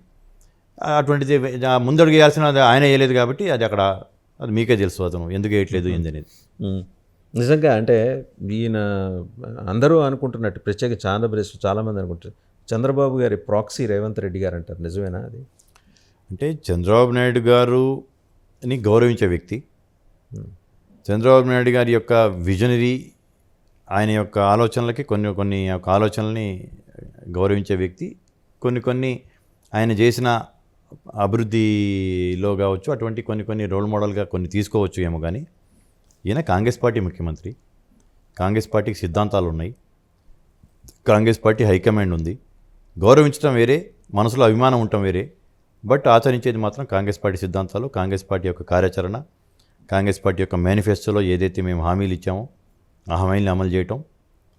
అటువంటిది ముందడుగు వేయాల్సిన ఆయన వేయలేదు కాబట్టి అది మీకే తెలుసు అతను ఎందుకు వేయట్లేదు ఏందనేది. నిజంగా అంటే ఈయన అందరూ అనుకుంటున్నట్టు, ప్రత్యేకించి ఆంధ్రప్రదేశ్లో చాలామంది అనుకుంటారు చంద్రబాబు గారి ప్రాక్సీ రేవంత్ రెడ్డి గారు అంటారు. నిజమేనా అది? అంటే చంద్రబాబు నాయుడు గారుని గౌరవించే వ్యక్తి, చంద్రబాబు నాయుడు గారి యొక్క విజనరీ, ఆయన యొక్క ఆలోచనలకి కొన్ని యొక్క ఆలోచనల్ని గౌరవించే వ్యక్తి, కొన్ని ఆయన చేసిన అభివృద్ధిలో కావచ్చు అటువంటి కొన్ని రోల్ మోడల్గా కొన్ని తీసుకోవచ్చు ఏమో. కానీ ఈయన కాంగ్రెస్ పార్టీ ముఖ్యమంత్రి, కాంగ్రెస్ పార్టీకి సిద్ధాంతాలు ఉన్నాయి, కాంగ్రెస్ పార్టీ హైకమాండ్ ఉంది. గౌరవించడం వేరే, మనసులో అభిమానం ఉండటం వేరే, బట్ ఆచరించేది మాత్రం కాంగ్రెస్ పార్టీ సిద్ధాంతాలు, కాంగ్రెస్ పార్టీ యొక్క కార్యాచరణ, కాంగ్రెస్ పార్టీ యొక్క మేనిఫెస్టోలో ఏదైతే మేము హామీలు ఇచ్చామో ఆ హామీలను అమలు చేయటం.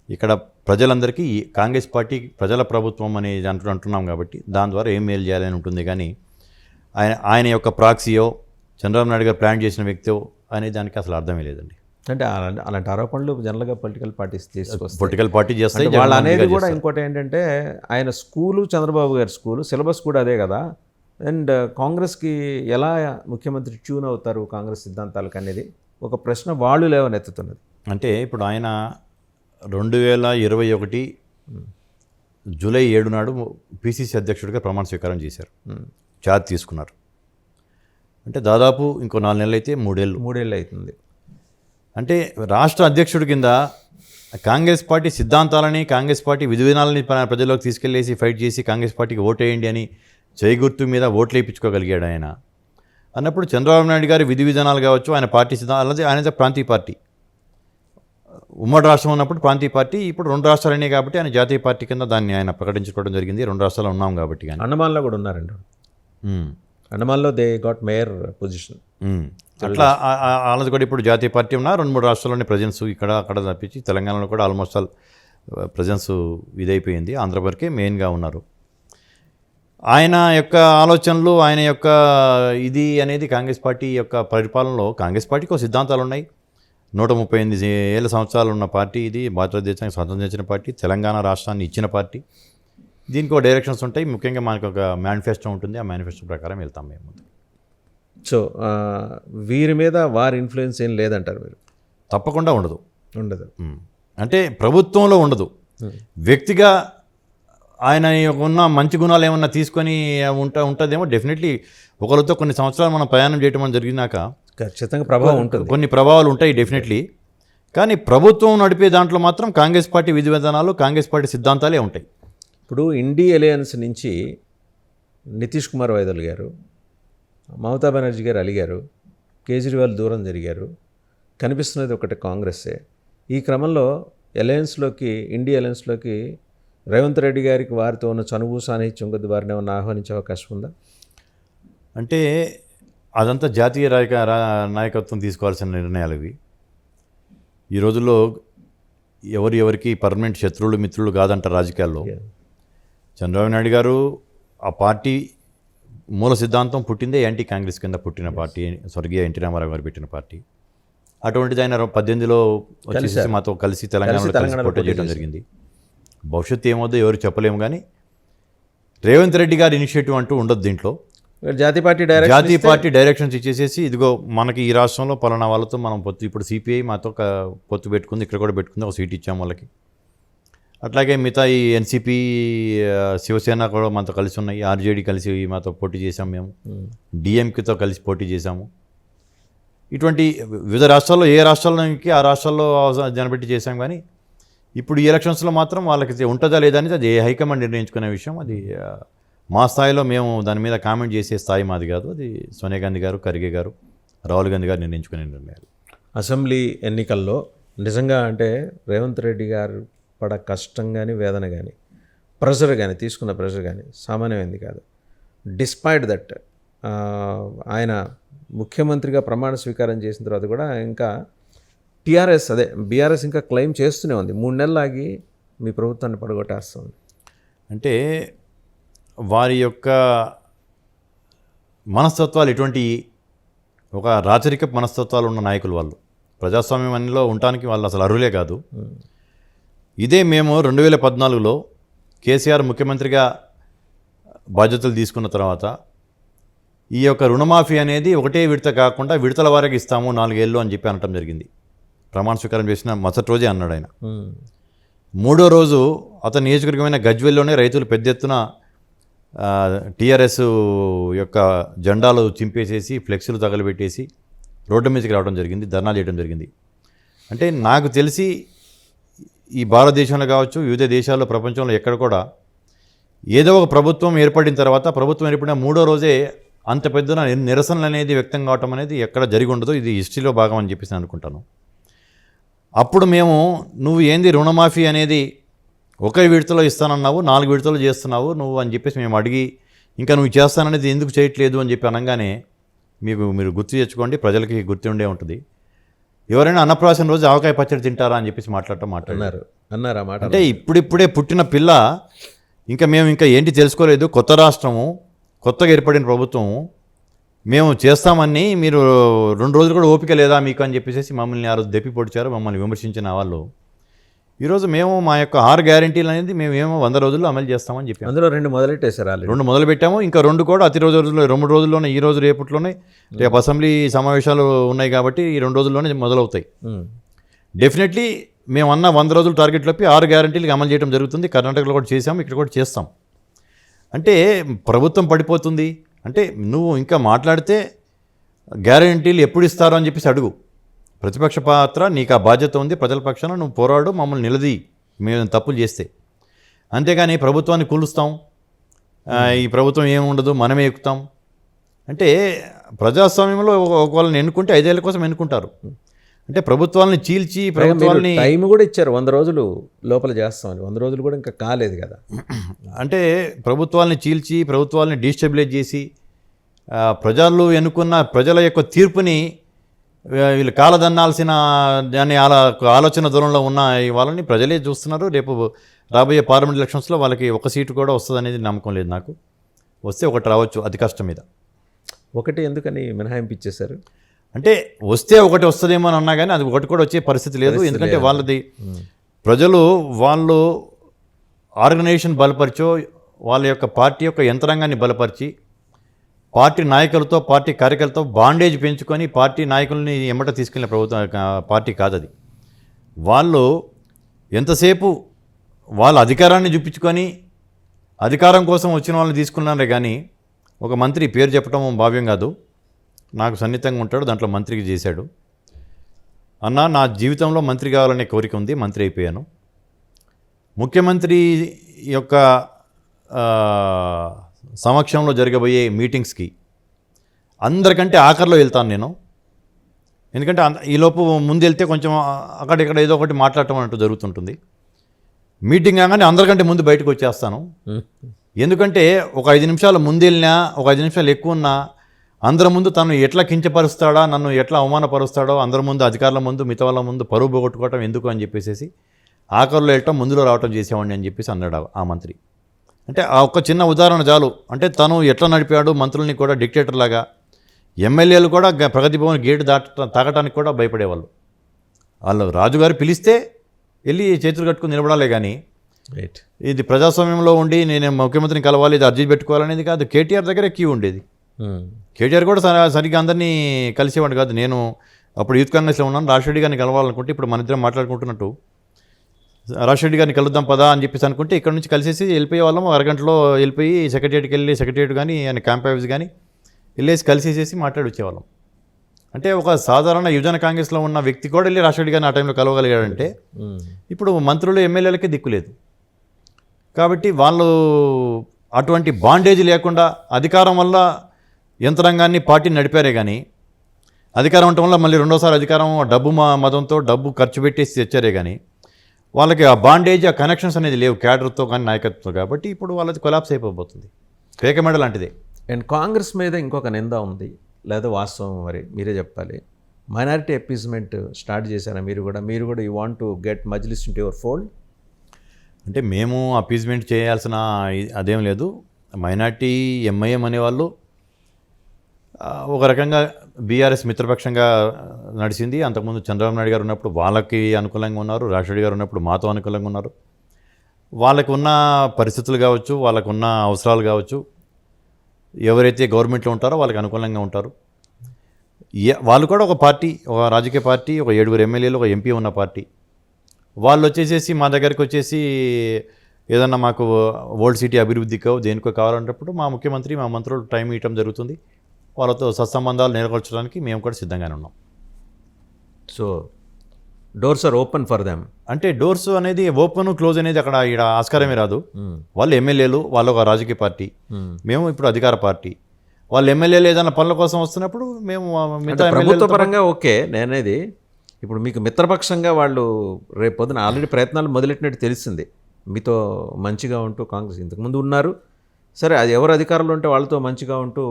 ఇక్కడ ప్రజలందరికీ కాంగ్రెస్ పార్టీ ప్రజల ప్రభుత్వం అనేది అంటున్నాం కాబట్టి దాని ద్వారా ఏం మేలు చేయాలని ఉంటుంది. కానీ ఆయన యొక్క ప్రాక్సీయో చంద్రబాబు నాయుడు గారు ప్లాన్ చేసిన వ్యక్తియో అనే దానికి అసలు అర్థమే లేదండి. అంటే అలాంటి ఆరోపణలు జనరల్గా పొలిటికల్ పార్టీస్ తీసుకొస్తాయి, పొలిటికల్ పార్టీ చేస్తాయి. వాళ్ళు అనేది కూడా ఇంకోటి ఏంటంటే ఆయన స్కూలు, చంద్రబాబు గారి స్కూలు సిలబస్ కూడా అదే కదా. అండ్ కాంగ్రెస్కి ఎలా ముఖ్యమంత్రి ట్యూన్ అవుతారు కాంగ్రెస్ సిద్ధాంతాలకు అనేది ఒక ప్రశ్న వాళ్ళు లేవనెత్తుతున్నది. అంటే ఇప్పుడు ఆయన 2021 జూలై 7 నాడు పిసిసి అధ్యక్షుడిగా ప్రమాణ స్వీకారం చేశారు, ఛార్జ్ తీసుకున్నారు. అంటే దాదాపు ఇంకో 4 నెలలు అయితే 3 ఏళ్ళు అవుతుంది. అంటే రాష్ట్ర అధ్యక్షుడి కింద కాంగ్రెస్ పార్టీ సిద్ధాంతాలని, కాంగ్రెస్ పార్టీ విధి విధానాలని ప్రజల్లోకి తీసుకెళ్లేసి ఫైట్ చేసి కాంగ్రెస్ పార్టీకి ఓటేయండి అని చేగుర్తు మీద ఓట్లు వేయించుకోగలిగాడు ఆయన. అన్నప్పుడు చంద్రబాబు నాయుడు గారి విధి విధానాలు కావచ్చు, ఆయన పార్టీ సిద్ధాంతాలు, అలాగే ఆయన ప్రాంతీయ పార్టీ, ఉమ్మడి రాష్ట్రం ఉన్నప్పుడు ప్రాంతీయ పార్టీ, ఇప్పుడు 2 రాష్ట్రాలనే కాబట్టి ఆయన జాతీయ పార్టీ కింద దాన్ని ఆయన ప్రకటించుకోవడం జరిగింది. 2 రాష్ట్రాలు ఉన్నాం కాబట్టి. కానీ అండమాన్లో కూడా ఉన్నారండి. అండమాన్లో దే గాట్ మేయర్ పొజిషన్. అట్లా వాళ్ళది కూడా ఇప్పుడు జాతీయ పార్టీ ఉన్నా 2-3 రాష్ట్రాల్లోనే ప్రజెన్స్ అక్కడ తప్పించి తెలంగాణలో కూడా ఆల్మోస్ట్ ఆల్ ప్రజెన్స్ ఇదైపోయింది. ఆంధ్ర వరకే మెయిన్గా ఉన్నారు. ఆయన యొక్క ఆలోచనలు, ఆయన యొక్క ఇది అనేది కాంగ్రెస్ పార్టీ యొక్క పరిపాలనలో కాంగ్రెస్ పార్టీకి సిద్ధాంతాలు ఉన్నాయి. 138 సంవత్సరాలు ఉన్న పార్టీ ఇది, భారతదేశానికి స్వాతంత్రం ఇచ్చిన పార్టీ, తెలంగాణ రాష్ట్రాన్ని ఇచ్చిన పార్టీ. దీనికి ఒక డైరెక్షన్స్ ఉంటాయి. ముఖ్యంగా మనకు ఒక మేనిఫెస్టో ఉంటుంది, ఆ మేనిఫెస్టో ప్రకారం వెళ్తాం మేము. సో వీరి మీద వారి ఇన్ఫ్లుయెన్స్ ఏం లేదంటారు మీరు? తప్పకుండా ఉండదు. అంటే ప్రభుత్వంలో ఉండదు. వ్యక్తిగా ఆయన ఉన్న మంచి గుణాలు ఏమన్నా తీసుకొని ఉంటుందేమో. డెఫినెట్లీ ఒకరితో కొన్ని సంవత్సరాలు మనం ప్రయాణం చేయడం జరిగినాక ఖచ్చితంగా ప్రభావం ఉంటుంది, కొన్ని ప్రభావాలు ఉంటాయి డెఫినెట్లీ. కానీ ప్రభుత్వం నడిపే దాంట్లో మాత్రం కాంగ్రెస్ పార్టీ విధి విధానాలు, కాంగ్రెస్ పార్టీ సిద్ధాంతాలే ఉంటాయి. ఇప్పుడు ఇండీ అలయన్స్ నుంచి నితీష్ కుమార్ వైదొల్ గారు, మమతా బెనర్జీ గారు అలిగారు, కేజ్రీవాల్ దూరం జరిగారు, కనిపిస్తున్నది ఒకటి కాంగ్రెస్సే. ఈ క్రమంలో ఇండీ అలయన్స్లోకి రేవంత్ రెడ్డి గారికి వారితో ఉన్న చనువు సాన్నిహిత్యం కొద్ది వారిని ఏమన్నా ఆహ్వానించే అవకాశం ఉందా? అంటే అదంతా జాతీయ నాయకత్వం తీసుకోవాల్సిన నిర్ణయాలు ఇవి. ఈ రోజుల్లో ఎవరికి పర్మనెంట్ శత్రువులు మిత్రులు కాదంట రాజకీయాల్లో. చంద్రబాబు నాయుడు గారు ఆ పార్టీ మూల సిద్ధాంతం పుట్టిందే యాంటీ కాంగ్రెస్ కింద పుట్టిన పార్టీ, స్వర్గీయ ఎన్టీ రామారావు గారు పెట్టిన పార్టీ. అటువంటిది ఆయన 18లో వచ్చేసి మాతో కలిసి తెలంగాణలో పోటీ చేయడం జరిగింది. భవిష్యత్తు ఏమవుద్దో ఎవరు చెప్పలేము, కానీ రేవంత్ రెడ్డి గారి ఇనిషియేటివ్ అంటూ ఉండదు దీంట్లో. జాతీయ పార్టీ డైరెక్షన్స్ ఇచ్చేసేసి ఇదిగో మనకి ఈ రాష్ట్రంలో పలానా వాళ్ళతో మనం పొత్తు, ఇప్పుడు సిపిఐ మాతో పొత్తు పెట్టుకుంది, ఇక్కడ కూడా పెట్టుకుంది, ఒక సీట్ ఇచ్చాము వాళ్ళకి. అట్లాగే మిగతా ఈ ఎన్సీపీ, శివసేన కూడా మాతో కలిసి ఉన్నాయి, ఆర్జేడీ కలిసి మాతో పోటీ చేసాం, మేము డిఎంకేతో కలిసి పోటీ చేశాము. ఇటువంటి వివిధ రాష్ట్రాల్లో ఏ రాష్ట్రాలకి ఆ రాష్ట్రాల్లో జనపెట్టి చేశాం. కానీ ఇప్పుడు ఈ ఎలక్షన్స్లో మాత్రం వాళ్ళకి ఉంటుందా లేదా అనేది అది హైకమాండ్ నిర్ణయించుకునే విషయం. అది మా స్థాయిలో మేము దాని మీద కామెంట్ చేసే స్థాయి మాది కాదు. అది సోనియా గాంధీ గారు, ఖర్గే గారు, రాహుల్ గాంధీ గారు నిర్ణయించుకునే నిర్ణయాలు. అసెంబ్లీ ఎన్నికల్లో నిజంగా అంటే రేవంత్ రెడ్డి గారు పడ కష్టం కానీ, వేదన కానీ, ప్రెషర్ కానీ, తీసుకున్న ప్రెషర్ కానీ సామాన్యమైంది కాదు. డిస్పైట్ దట్ ఆయన ముఖ్యమంత్రిగా ప్రమాణ స్వీకారం చేసిన తర్వాత కూడా ఇంకా బీఆర్ఎస్ ఇంకా క్లెయిమ్ చేస్తూనే ఉంది. 3 నెలలు ఆగి మీ ప్రభుత్వాన్ని పడగొట్టేస్తుంది. అంటే వారి యొక్క మనస్తత్వాలు ఎటువంటి ఒక రాచరిక మనస్తత్వాలు ఉన్న నాయకులు వాళ్ళు. ప్రజాస్వామ్యం అన్నిలో ఉండటానికి వాళ్ళు అసలు అర్హులే కాదు. ఇదే మేము 2014లో కేసీఆర్ ముఖ్యమంత్రిగా బాధ్యతలు తీసుకున్న తర్వాత ఈ యొక్క రుణమాఫీ అనేది ఒకటే విడత కాకుండా విడతల వారికి ఇస్తాము 4 ఏళ్ళు అని చెప్పి అనటం జరిగింది. ప్రమాణ స్వీకారం చేసిన మరుసటి రోజే అన్నాడు ఆయన. 3వ రోజు అతని నియోజకవర్గమైన గజ్వెల్లోనే రైతులు పెద్ద ఎత్తున టీఆర్ఎస్ యొక్క జెండాలు చింపేసేసి, ఫ్లెక్సులు తగలబెట్టేసి రోడ్డు మీదకి రావడం జరిగింది, ధర్నా చేయడం జరిగింది. అంటే నాకు తెలిసి ఈ భారతదేశంలో కావచ్చు, వివిధ దేశాల్లో, ప్రపంచంలో ఎక్కడ కూడా ఏదో ఒక ప్రభుత్వం ఏర్పడిన తర్వాత, ప్రభుత్వం ఏర్పడిన 3వ రోజే అంత పెద్ద నిరసనలు అనేది వ్యక్తం కావటం అనేది ఎక్కడ జరిగి ఉండదు. ఇది హిస్టరీలో భాగం అని చెప్పేసి అనుకుంటాను. అప్పుడు మేము నువ్వు ఏంది రుణమాఫీ అనేది ఒకే విడతలో ఇస్తానన్నావు, 4 విడతలు చేస్తున్నావు నువ్వు అని చెప్పేసి మేము అడిగి, ఇంకా నువ్వు చేస్తాననేది ఎందుకు చేయట్లేదు అని చెప్పి అనగానే మీరు గుర్తు తెచ్చుకోండి, ప్రజలకి గుర్తుండే ఉంటుంది. ఎవరైనా అన్నప్రాసన రోజు ఆవకాయ పచ్చడి తింటారా అని చెప్పేసి మాట్లాడారు. అంటే ఇప్పుడిప్పుడే పుట్టిన పిల్ల, మేము ఏంటి తెలుసుకోలేదు, కొత్త రాష్ట్రము, కొత్తగా ఏర్పడిన ప్రభుత్వము, మేము చేస్తామని మీరు 2 రోజులు కూడా ఓపిక లేదా మీకు అని చెప్పేసి మమ్మల్ని ఆ రోజు దెప్పి పొడిచారు, మమ్మల్ని విమర్శించిన వాళ్ళు. ఈరోజు మేము మా యొక్క 6 గ్యారెంటీలు అనేది మేము 100 రోజుల్లో అమలు చేస్తామని చెప్పి అందులో 2 మొదలెట్టేశారు. 2 మొదలుపెట్టాము. ఇంకా 2 కూడా అతి రోజుల్లో 2 రోజుల్లోనే, ఈ రోజు రేపట్లోనే, రేపు అసెంబ్లీ సమావేశాలు ఉన్నాయి కాబట్టి ఈ 2 రోజుల్లోనే మొదలవుతాయి. డెఫినెట్లీ మేము అన్న 100 రోజులు టార్గెట్లోపి 6 గ్యారెంటీలకి అమలు చేయడం జరుగుతుంది. కర్ణాటకలో కూడా చేసాము, ఇక్కడ కూడా చేస్తాం. అంటే ప్రభుత్వం పడిపోతుంది అంటే నువ్వు ఇంకా మాట్లాడితే గ్యారెంటీలు ఎప్పుడు ఇస్తారో అని చెప్పేసి అడుగు. ప్రతిపక్ష పాత్ర నీకు ఆ బాధ్యత ఉంది, ప్రజల పక్షాన నువ్వు పోరాడు, మమ్మల్ని నిలదీ మేము తప్పులు చేస్తే. అంతేగాని ప్రభుత్వాన్ని కూలుస్తాం, ఈ ప్రభుత్వం ఏముండదు మనమే ఎక్కుతాం అంటే, ప్రజాస్వామ్యంలో ఒకళ్ళని ఎన్నుకుంటే 5 ఏళ్ళ కోసం ఎన్నుకుంటారు. అంటే ప్రభుత్వాలని చీల్చి, ప్రభుత్వాన్ని టైం కూడా ఇచ్చారు, 100 రోజులు లోపల చేస్తామని. 100 రోజులు కూడా ఇంకా కాలేదు కదా. అంటే ప్రభుత్వాలని చీల్చి, ప్రభుత్వాలని డీస్టెబిలైజ్ చేసి, ప్రజలు ఎన్నుకున్న ప్రజల యొక్క తీర్పుని వీళ్ళు కాలదన్నాల్సిన దాన్ని ఆలోచన దూరంలో ఉన్న వాళ్ళని ప్రజలే చూస్తున్నారు. రేపు రాబోయే పార్లమెంట్ ఎలక్షన్స్లో వాళ్ళకి 1 సీటు కూడా వస్తుంది అనేది నమ్మకం లేదు నాకు. వస్తే 1 రావచ్చు, అతి కష్టం మీద. 1 ఎందుకని మినహాయింపు ఇచ్చేశారు? అంటే వస్తే 1 వస్తుందేమో అని అన్నా కానీ అది 1 కూడా వచ్చే పరిస్థితి లేదు. ఎందుకంటే వాళ్ళది ప్రజలు వాళ్ళు ఆర్గనైజేషన్ బలపరిచో, వాళ్ళ యొక్క పార్టీ యొక్క యంత్రాంగాన్ని బలపరిచి, పార్టీ నాయకులతో, పార్టీ కార్యకర్తలతో బాండేజ్ పెంచుకొని పార్టీ నాయకుల్ని ఎమ్మట తీసుకెళ్ళిన పార్టీ కాదది. వాళ్ళు ఎంతసేపు వాళ్ళ అధికారాన్ని చూపించుకొని అధికారం కోసం వచ్చిన వాళ్ళని తీసుకున్నారే కానీ ఒక మంత్రి పేరు చెప్పడం భావ్యం కాదు. నాకు సన్నిహితంగా ఉంటాడు, దాంట్లో మంత్రికి చేశాడు. అన్న నా జీవితంలో మంత్రి కావాలనే కోరిక ఉంది, మంత్రి అయిపోయాను. ముఖ్యమంత్రి యొక్క సమక్షంలో జరగబోయే మీటింగ్స్కి అందరికంటే ఆఖరిలో వెళ్తాను నేను. ఎందుకంటే ఈలోపు ముందు వెళ్తే కొంచెం అక్కడిక్కడ ఏదో ఒకటి మాట్లాడటం అంటూ జరుగుతుంటుంది. మీటింగ్ కాగానే అందరికంటే ముందు బయటకు వచ్చేస్తాను. ఎందుకంటే ఒక 5 నిమిషాలు ముందెళ్ళినా, ఒక 5 నిమిషాలు ఎక్కువ ఉన్నా అందరి ముందు తను ఎట్లా కించపరుస్తాడా, నన్ను ఎట్లా అవమానపరుస్తాడో, అందరి ముందు, అధికారుల ముందు, మిగతా వాళ్ళ ముందు పరువు పోగొట్టుకోవటం ఎందుకు అని చెప్పేసి ఆఖరులో వెళ్ళటం, ముందులో రావటం చేసేవాడిని అని చెప్పేసి అన్నాడు ఆ మంత్రి. అంటే ఆ ఒక్క చిన్న ఉదాహరణ చాలు. అంటే తను ఎట్లా నడిపాడు మంత్రుల్ని కూడా డిక్టేటర్ లాగా. ఎమ్మెల్యేలు కూడా ప్రగతి భవన్ గేటు తాగటానికి కూడా భయపడేవాళ్ళు. వాళ్ళు రాజుగారు పిలిస్తే వెళ్ళి చేతులు కట్టుకుని నిలబడాలే కానీ రైట్, ఇది ప్రజాస్వామ్యంలో ఉండి నేను ముఖ్యమంత్రిని కలవాలి, ఇది అర్జీ పెట్టుకోవాలనేది కాదు. కేటీఆర్ దగ్గరే క్యూ ఉండేది. కేటీఆర్ కూడా సరిగ్గా అందరినీ కలిసేవాడు కాదు. నేను అప్పుడు యూత్ కాంగ్రెస్లో ఉన్నాను, రాజశేఖర్ గారిని కలవాలనుకుంటే, ఇప్పుడు మన ఇద్దరం మాట్లాడుకుంటున్నట్టు రాజశేఖర్ గారిని కలుద్దాం పదా అని చెప్పేసి అనుకుంటే ఇక్కడ నుంచి కలిసేసి వెళ్ళిపోయే వాళ్ళం. అరగంటలో వెళ్ళిపోయి సెక్రటరియట్కి వెళ్ళి, సెక్రటరియట్ కానీ ఆయన క్యాంప్ ఆఫీస్ కానీ వెళ్ళేసి కలిసేసేసి మాట్లాడి వచ్చేవాళ్ళం. అంటే ఒక సాధారణ యువజన కాంగ్రెస్లో ఉన్న వ్యక్తి కూడా వెళ్ళి రాజశేఖర్ గారిని ఆ టైంలో కలవగలిగాడంటే ఇప్పుడు మంత్రులు, ఎమ్మెల్యేలకే దిక్కులేదు. కాబట్టి వాళ్ళు అటువంటి బాండేజ్ లేకుండా అధికారం వల్ల యంత్రాంగాన్ని పార్టీని నడిపారే కానీ, అధికారం ఉండటం వల్ల మళ్ళీ రెండోసారి అధికారం డబ్బు మదంతో డబ్బు ఖర్చు పెట్టేసి తెచ్చారే కానీ వాళ్ళకి ఆ బాండేజ్, ఆ కనెక్షన్స్ అనేది లేవు క్యాడర్తో కానీ నాయకత్వంతో. కాబట్టి ఇప్పుడు వాళ్ళది కొలాప్స్ అయిపోతుంది. పేకమెడ లాంటిదే. అండ్ కాంగ్రెస్ మీద ఇంకొక నింద ఉంది, లేదా వాస్తవం మరి మీరే చెప్పాలి. మైనారిటీ అపీజ్మెంట్ స్టార్ట్ చేశారా మీరు కూడా you want to get Majlis into your fold? అంటే మేము అపీజ్మెంట్ చేయాల్సిన అదేం లేదు. మైనార్టీ ఎంఐఎం అనేవాళ్ళు ఒక రకంగా బీఆర్ఎస్ మిత్రపక్షంగా నడిచింది. అంతకుముందు చంద్రబాబు నాయుడు గారు ఉన్నప్పుడు వాళ్ళకి అనుకూలంగా ఉన్నారు, రాజశేఖర్ గారు ఉన్నప్పుడు మాతో అనుకూలంగా ఉన్నారు. వాళ్ళకు ఉన్న పరిస్థితులు కావచ్చు, వాళ్ళకున్న అవసరాలు కావచ్చు, ఎవరైతే గవర్నమెంట్లో ఉంటారో వాళ్ళకి అనుకూలంగా ఉంటారు. వాళ్ళు కూడా ఒక పార్టీ, ఒక రాజకీయ పార్టీ, ఒక 7 ఎమ్మెల్యేలు, ఒక ఎంపీ ఉన్న పార్టీ. వాళ్ళు వచ్చేసేసి మా దగ్గరికి వచ్చేసి ఏదన్నా మాకు ఓల్డ్ సిటీ అభివృద్ధికో దేనికో కావాలన్నప్పుడు మా ముఖ్యమంత్రి, మా మంత్రులు టైం ఇవ్వటం జరుగుతుంది. వాళ్ళతో సత్సంబంధాలు నెలకొల్చడానికి మేము కూడా సిద్ధంగానే ఉన్నాం. So doors are open for them. అంటే డోర్స్ అనేది ఓపెన్ క్లోజ్ అనేది అక్కడ ఇక్కడ ఆస్కారమే రాదు. వాళ్ళు ఎమ్మెల్యేలు, వాళ్ళు ఒక రాజకీయ పార్టీ, మేము ఇప్పుడు అధికార పార్టీ. వాళ్ళు ఎమ్మెల్యేలు ఏదైనా పనుల కోసం వస్తున్నప్పుడు మేము ప్రభుత్వ పరంగా ఓకే. నేనేది ఇప్పుడు మీకు మిత్రపక్షంగా వాళ్ళు రేపు పొద్దున ఆల్రెడీ ప్రయత్నాలు మొదలెట్టినట్టు తెలిసింది. మీతో మంచిగా ఉంటూ కాంగ్రెస్ ఇంతకుముందు ఉన్నారు, సరే అది ఎవరు అధికారంలో ఉంటే వాళ్ళతో మంచిగా ఉంటూ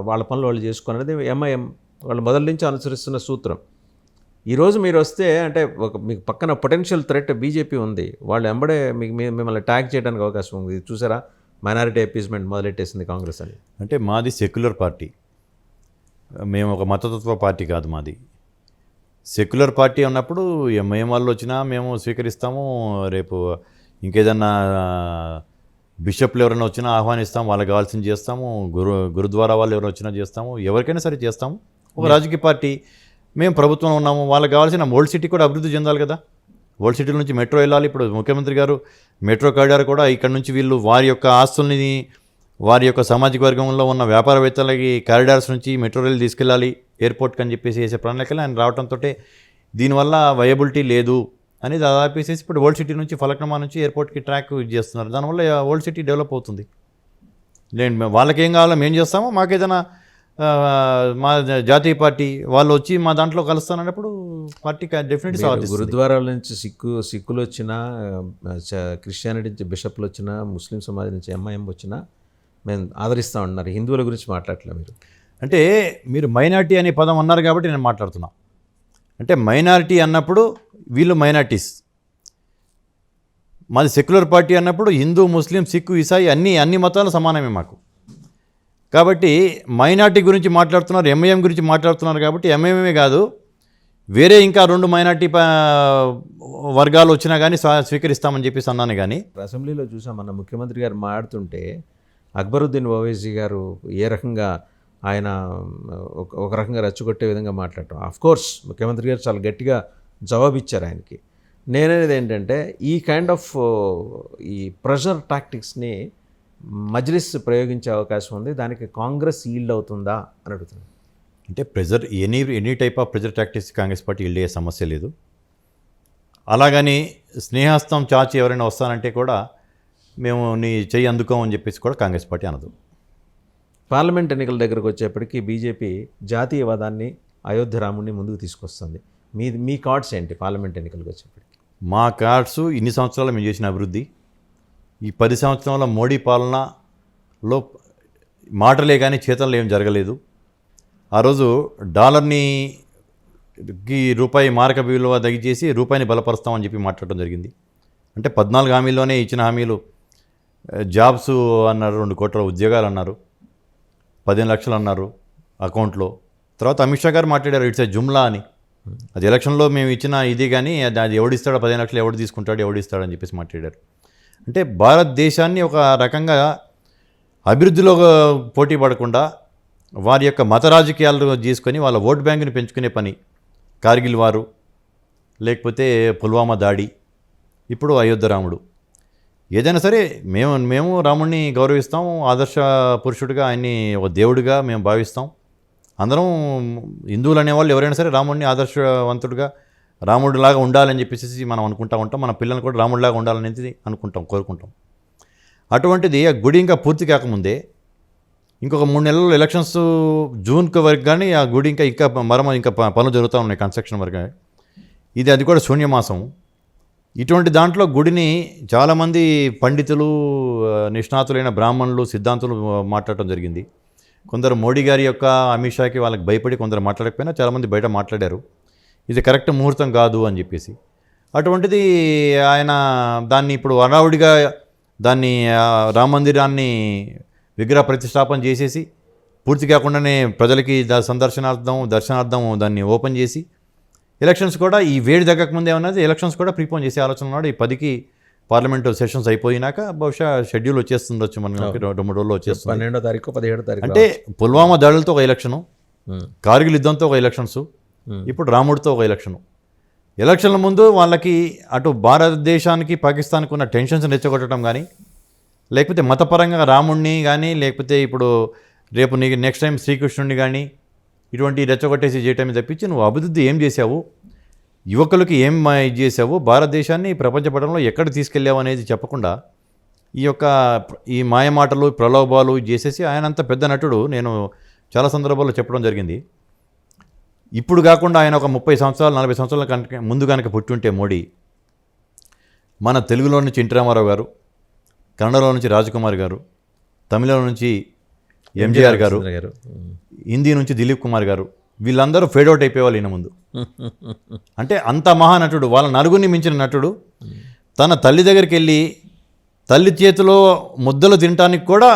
వాళ్ళ పనులు వాళ్ళు చేసుకోనేది ఎంఐఎం వాళ్ళు మొదటి నుంచి అనుసరిస్తున్న సూత్రం. ఈరోజు మీరు వస్తే అంటే మీకు పక్కన పొటెన్షియల్ థ్రెట్ బీజేపీ ఉంది, వాళ్ళు ఎంబడే మిమ్మల్ని ట్యాగ్ చేయడానికి అవకాశం ఉంది. చూసారా, మైనారిటీ అపీజ్మెంట్ మొదలెట్టేసింది కాంగ్రెస్ అని. అంటే మాది సెక్యులర్ పార్టీ, మేము ఒక మతతత్వ పార్టీ కాదు. మాది సెక్యులర్ పార్టీ అన్నప్పుడు ఎంఐఎం వాళ్ళు వచ్చినా మేము స్వీకరిస్తాము. రేపు ఇంకేదన్నా బిషప్లు ఎవరైనా వచ్చినా ఆహ్వానిస్తాము, వాళ్ళకి కావాల్సింది చేస్తాము. గురుద్వారా వాళ్ళు ఎవరైనా వచ్చినా చేస్తాము, ఎవరికైనా సరే చేస్తాము. ఒక రాజకీయ పార్టీ, మేము ప్రభుత్వంలో ఉన్నాము, వాళ్ళకి కావాల్సిన ఓల్డ్ సిటీ కూడా అభివృద్ధి చెందాలి కదా. ఓల్డ్ సిటీల నుంచి మెట్రో వెళ్ళాలి. ఇప్పుడు ముఖ్యమంత్రి గారు మెట్రో కారిడార్ కూడా ఇక్కడ నుంచి వీళ్ళు వారి యొక్క ఆస్తుల్ని, వారి యొక్క సామాజిక వర్గంలో ఉన్న వ్యాపారవేత్తలకి కారిడార్స్ నుంచి మెట్రో రైలు తీసుకెళ్ళాలి ఎయిర్పోర్ట్కి అని చెప్పేసి వేసే ప్రణాళికలు ఆయన రావడంతో దీనివల్ల వయబిలిటీ లేదు అని దాదాపు ఇప్పుడు ఓల్డ్ సిటీ నుంచి ఫలక్నమా నుంచి ఎయిర్పోర్ట్కి ట్రాక్ ఇది చేస్తున్నారు. దానివల్ల ఓల్డ్ సిటీ డెవలప్ అవుతుంది. లేదు వాళ్ళకి ఏం కావాలో మేము చేస్తామో, మాకేదైనా మా జాతీయ పార్టీ వాళ్ళు వచ్చి మా దాంట్లో కలుస్తానన్నప్పుడు పార్టీ డెఫినెట్లీ సాధిస్తుంది. గురుద్వారాల నుంచి సిక్కులు వచ్చినా, క్రిస్టియానిటీ నుంచి బిషప్లు వచ్చినా, ముస్లిం సమాజం నుంచి ఎంఐఎం వచ్చినా మేము ఆదరిస్తూ ఉన్నారు. హిందువుల గురించి మాట్లాడట్లేదు మీరు. అంటే మీరు మైనార్టీ అనే పదం అన్నారు కాబట్టి నేను మాట్లాడుతున్నా. అంటే మైనారిటీ అన్నప్పుడు వీళ్ళు మైనార్టీస్, మాది సెక్యులర్ పార్టీ అన్నప్పుడు హిందూ, ముస్లిం, సిక్కు, ఇసాయి అన్ని మతాలు సమానమే మాకు. కాబట్టి మైనార్టీ గురించి మాట్లాడుతున్నారు, ఎంఐఎం గురించి మాట్లాడుతున్నారు. కాబట్టి ఎంఐఎంఏ కాదు, వేరే ఇంకా 2 మైనార్టీ వర్గాలు వచ్చినా కానీ స్వీకరిస్తామని చెప్పేసి అన్నాను. కానీ అసెంబ్లీలో చూసాం, మన ముఖ్యమంత్రి గారు మాట్లాడుతుంటే అక్బరుద్దీన్ ఓవైసీ గారు ఏ రకంగా ఆయన ఒక రకంగా రెచ్చగొట్టే విధంగా మాట్లాడటం. ఆఫ్కోర్స్ ముఖ్యమంత్రి గారు చాలా గట్టిగా జవాబు ఇచ్చారు ఆయనకి. నేననేది ఏంటంటే ఈ కైండ్ ఆఫ్ ఈ ప్రెషర్ టాక్టిక్స్ని మజ్లిస్ ప్రయోగించే అవకాశం ఉంది, దానికి కాంగ్రెస్ ఈల్డ్ అవుతుందా అని అడుగుతున్నాను. అంటే pressure any type of pressure tactics Congress party yield అయ్యే సమస్య లేదు. అలాగని స్నేహస్తం చాచి ఎవరైనా వస్తానంటే కూడా మేము నీ చెయ్యి అందుకోమని చెప్పేసి కూడా కాంగ్రెస్ పార్టీ అనదు. పార్లమెంట్ ఎన్నికల దగ్గరకు వచ్చేప్పటికీ బీజేపీ జాతీయవాదాన్ని, అయోధ్య రాముడిని ముందుకు తీసుకొస్తుంది. మీ కార్డ్స్ ఏంటి పార్లమెంట్ ఎన్నికలకు వచ్చేప్పటికి? మా కార్డ్స్ ఇన్ని సంవత్సరాలు మేము చేసిన అభివృద్ధి, ఈ 10 సంవత్సరాల మోడీ పాలనలో మాటలే కానీ చేతల్లో ఏం జరగలేదు. ఆ రోజు డాలర్ని రూపాయి మారక విలువ తగ్గించేసి రూపాయిని బలపరుస్తామని చెప్పి మాట్లాడడం జరిగింది. అంటే 14 హామీల్లోనే ఇచ్చిన హామీలు జాబ్స్ అన్నారు, 2 కోట్ల ఉద్యోగాలు అన్నారు, 15 లక్షలు అన్నారు అకౌంట్లో. తర్వాత అమిత్ షా గారు మాట్లాడారు ఇట్స్ ఏ జుమ్లా అని. అది ఎలక్షన్లో మేము ఇచ్చిన ఇది కానీ అది ఎవడిస్తాడో 15 లక్షలు ఎవడు తీసుకుంటాడు ఎవడిస్తాడు అని చెప్పేసి మాట్లాడారు. అంటే భారతదేశాన్ని ఒక రకంగా అభివృద్ధిలో పోటీ పడకుండా వారి యొక్క మత రాజకీయాలు తీసుకొని వాళ్ళ ఓట్ బ్యాంకుని పెంచుకునే పని, కార్గిల్ వారు, లేకపోతే పుల్వామా దాడి, ఇప్పుడు అయోధ్య రాముడు. ఏదైనా సరే మేము రాముడిని గౌరవిస్తాం, ఆదర్శ పురుషుడిగా ఆయన్ని ఒక దేవుడిగా మేము భావిస్తాం. అందరం హిందువులు అనేవాళ్ళు ఎవరైనా సరే రాముడిని ఆదర్శవంతుడిగా రాముడిలాగా ఉండాలని చెప్పేసి మనం అనుకుంటా ఉంటాం. మన పిల్లలు కూడా రాముడిలాగా ఉండాలనేది కోరుకుంటాం. అటువంటిది ఆ గుడి ఇంకా పూర్తి కాకముందే ఇంకొక 3 నెలల్లో ఎలక్షన్స్ జూన్కి వరకు కానీ ఆ గుడి ఇంకా పనులు జరుగుతూ ఉన్నాయి కన్స్ట్రక్షన్ వరకు. అది కూడా శూన్యమాసం. ఇటువంటి దాంట్లో గుడిని చాలామంది పండితులు, నిష్ణాతులైన బ్రాహ్మణులు, సిద్ధాంతులు మాట్లాడటం జరిగింది. కొందరు మోడీ గారి యొక్క అమిత్ షాకి వాళ్ళకి భయపడి కొందరు మాట్లాడకపోయినా చాలామంది బయట మాట్లాడారు ఇది కరెక్ట్ ముహూర్తం కాదు అని చెప్పేసి. అటువంటిది ఆయన దాన్ని ఇప్పుడు హడావుడిగా దాన్ని రామ మందిరాన్ని విగ్రహ ప్రతిష్టాపన చేసేసి పూర్తి కాకుండానే ప్రజలకి దర్శనార్థం దాన్ని ఓపెన్ చేసి ఎలక్షన్స్ కూడా ఈ వేడి తగ్గకముందే ఉన్నది ఎలక్షన్స్ కూడా ప్రీపోన్ చేసే ఆలోచన ఉన్నాడు. ఈ 10కి పార్లమెంటు సెషన్స్ అయిపోయినాక బహుశా షెడ్యూల్ వచ్చేస్తుండొచ్చు, మనకి 2-3 రోజుల్లో వచ్చేస్తుంది. 12వ తారీఖు 17వ తారీఖు అంటే పుల్వామా దాడులతో ఒక ఎలక్షను, కార్గిల్ యుద్ధంతో ఒక ఎలక్షన్స్, ఇప్పుడు రాముడితో ఒక ఎలక్షను. ఎలక్షన్ల ముందు వాళ్ళకి అటు భారతదేశానికి పాకిస్తాన్కి ఉన్న టెన్షన్స్ రెచ్చగొట్టడం కానీ, లేకపోతే మతపరంగా రాముడిని కానీ, లేకపోతే ఇప్పుడు రేపు నీకు నెక్స్ట్ టైం శ్రీకృష్ణుడిని కానీ ఇటువంటి రెచ్చగొట్టేసి చేయటమే తప్పించి నువ్వు అభివృద్ధి ఏం చేశావు, యువకులకి ఏం ఇది చేసావు, భారతదేశాన్ని ప్రపంచ పటంలో ఎక్కడ తీసుకెళ్ళావు అనేది చెప్పకుండా ఈ మాయమాటలు, ప్రలోభాలు చేసేసి ఆయన అంత పెద్ద నటుడు. నేను చాలా సందర్భాల్లో చెప్పడం జరిగింది. ఇప్పుడు కాకుండా ఆయన ఒక 30 సంవత్సరాలు 40 సంవత్సరాల ముందు కనుక పుట్టుంటే మోడీ, మన తెలుగులో నుంచి ఎన్టీ రామారావు గారు, కన్నడలో నుంచి రాజకుమార్ గారు, తమిళలో నుంచి ఎంజీఆర్ గారు, హిందీ నుంచి దిలీప్ కుమార్ గారు, వీళ్ళందరూ ఫేడౌట్ అయిపోయేవాళ్ళు ఈయన ముందు. అంటే అంత మహానటుడు, వాళ్ళ నలుగురిని మించిన నటుడు. తన తల్లి దగ్గరికి వెళ్ళి తల్లి చేతిలో ముద్దలు తినటానికి కూడా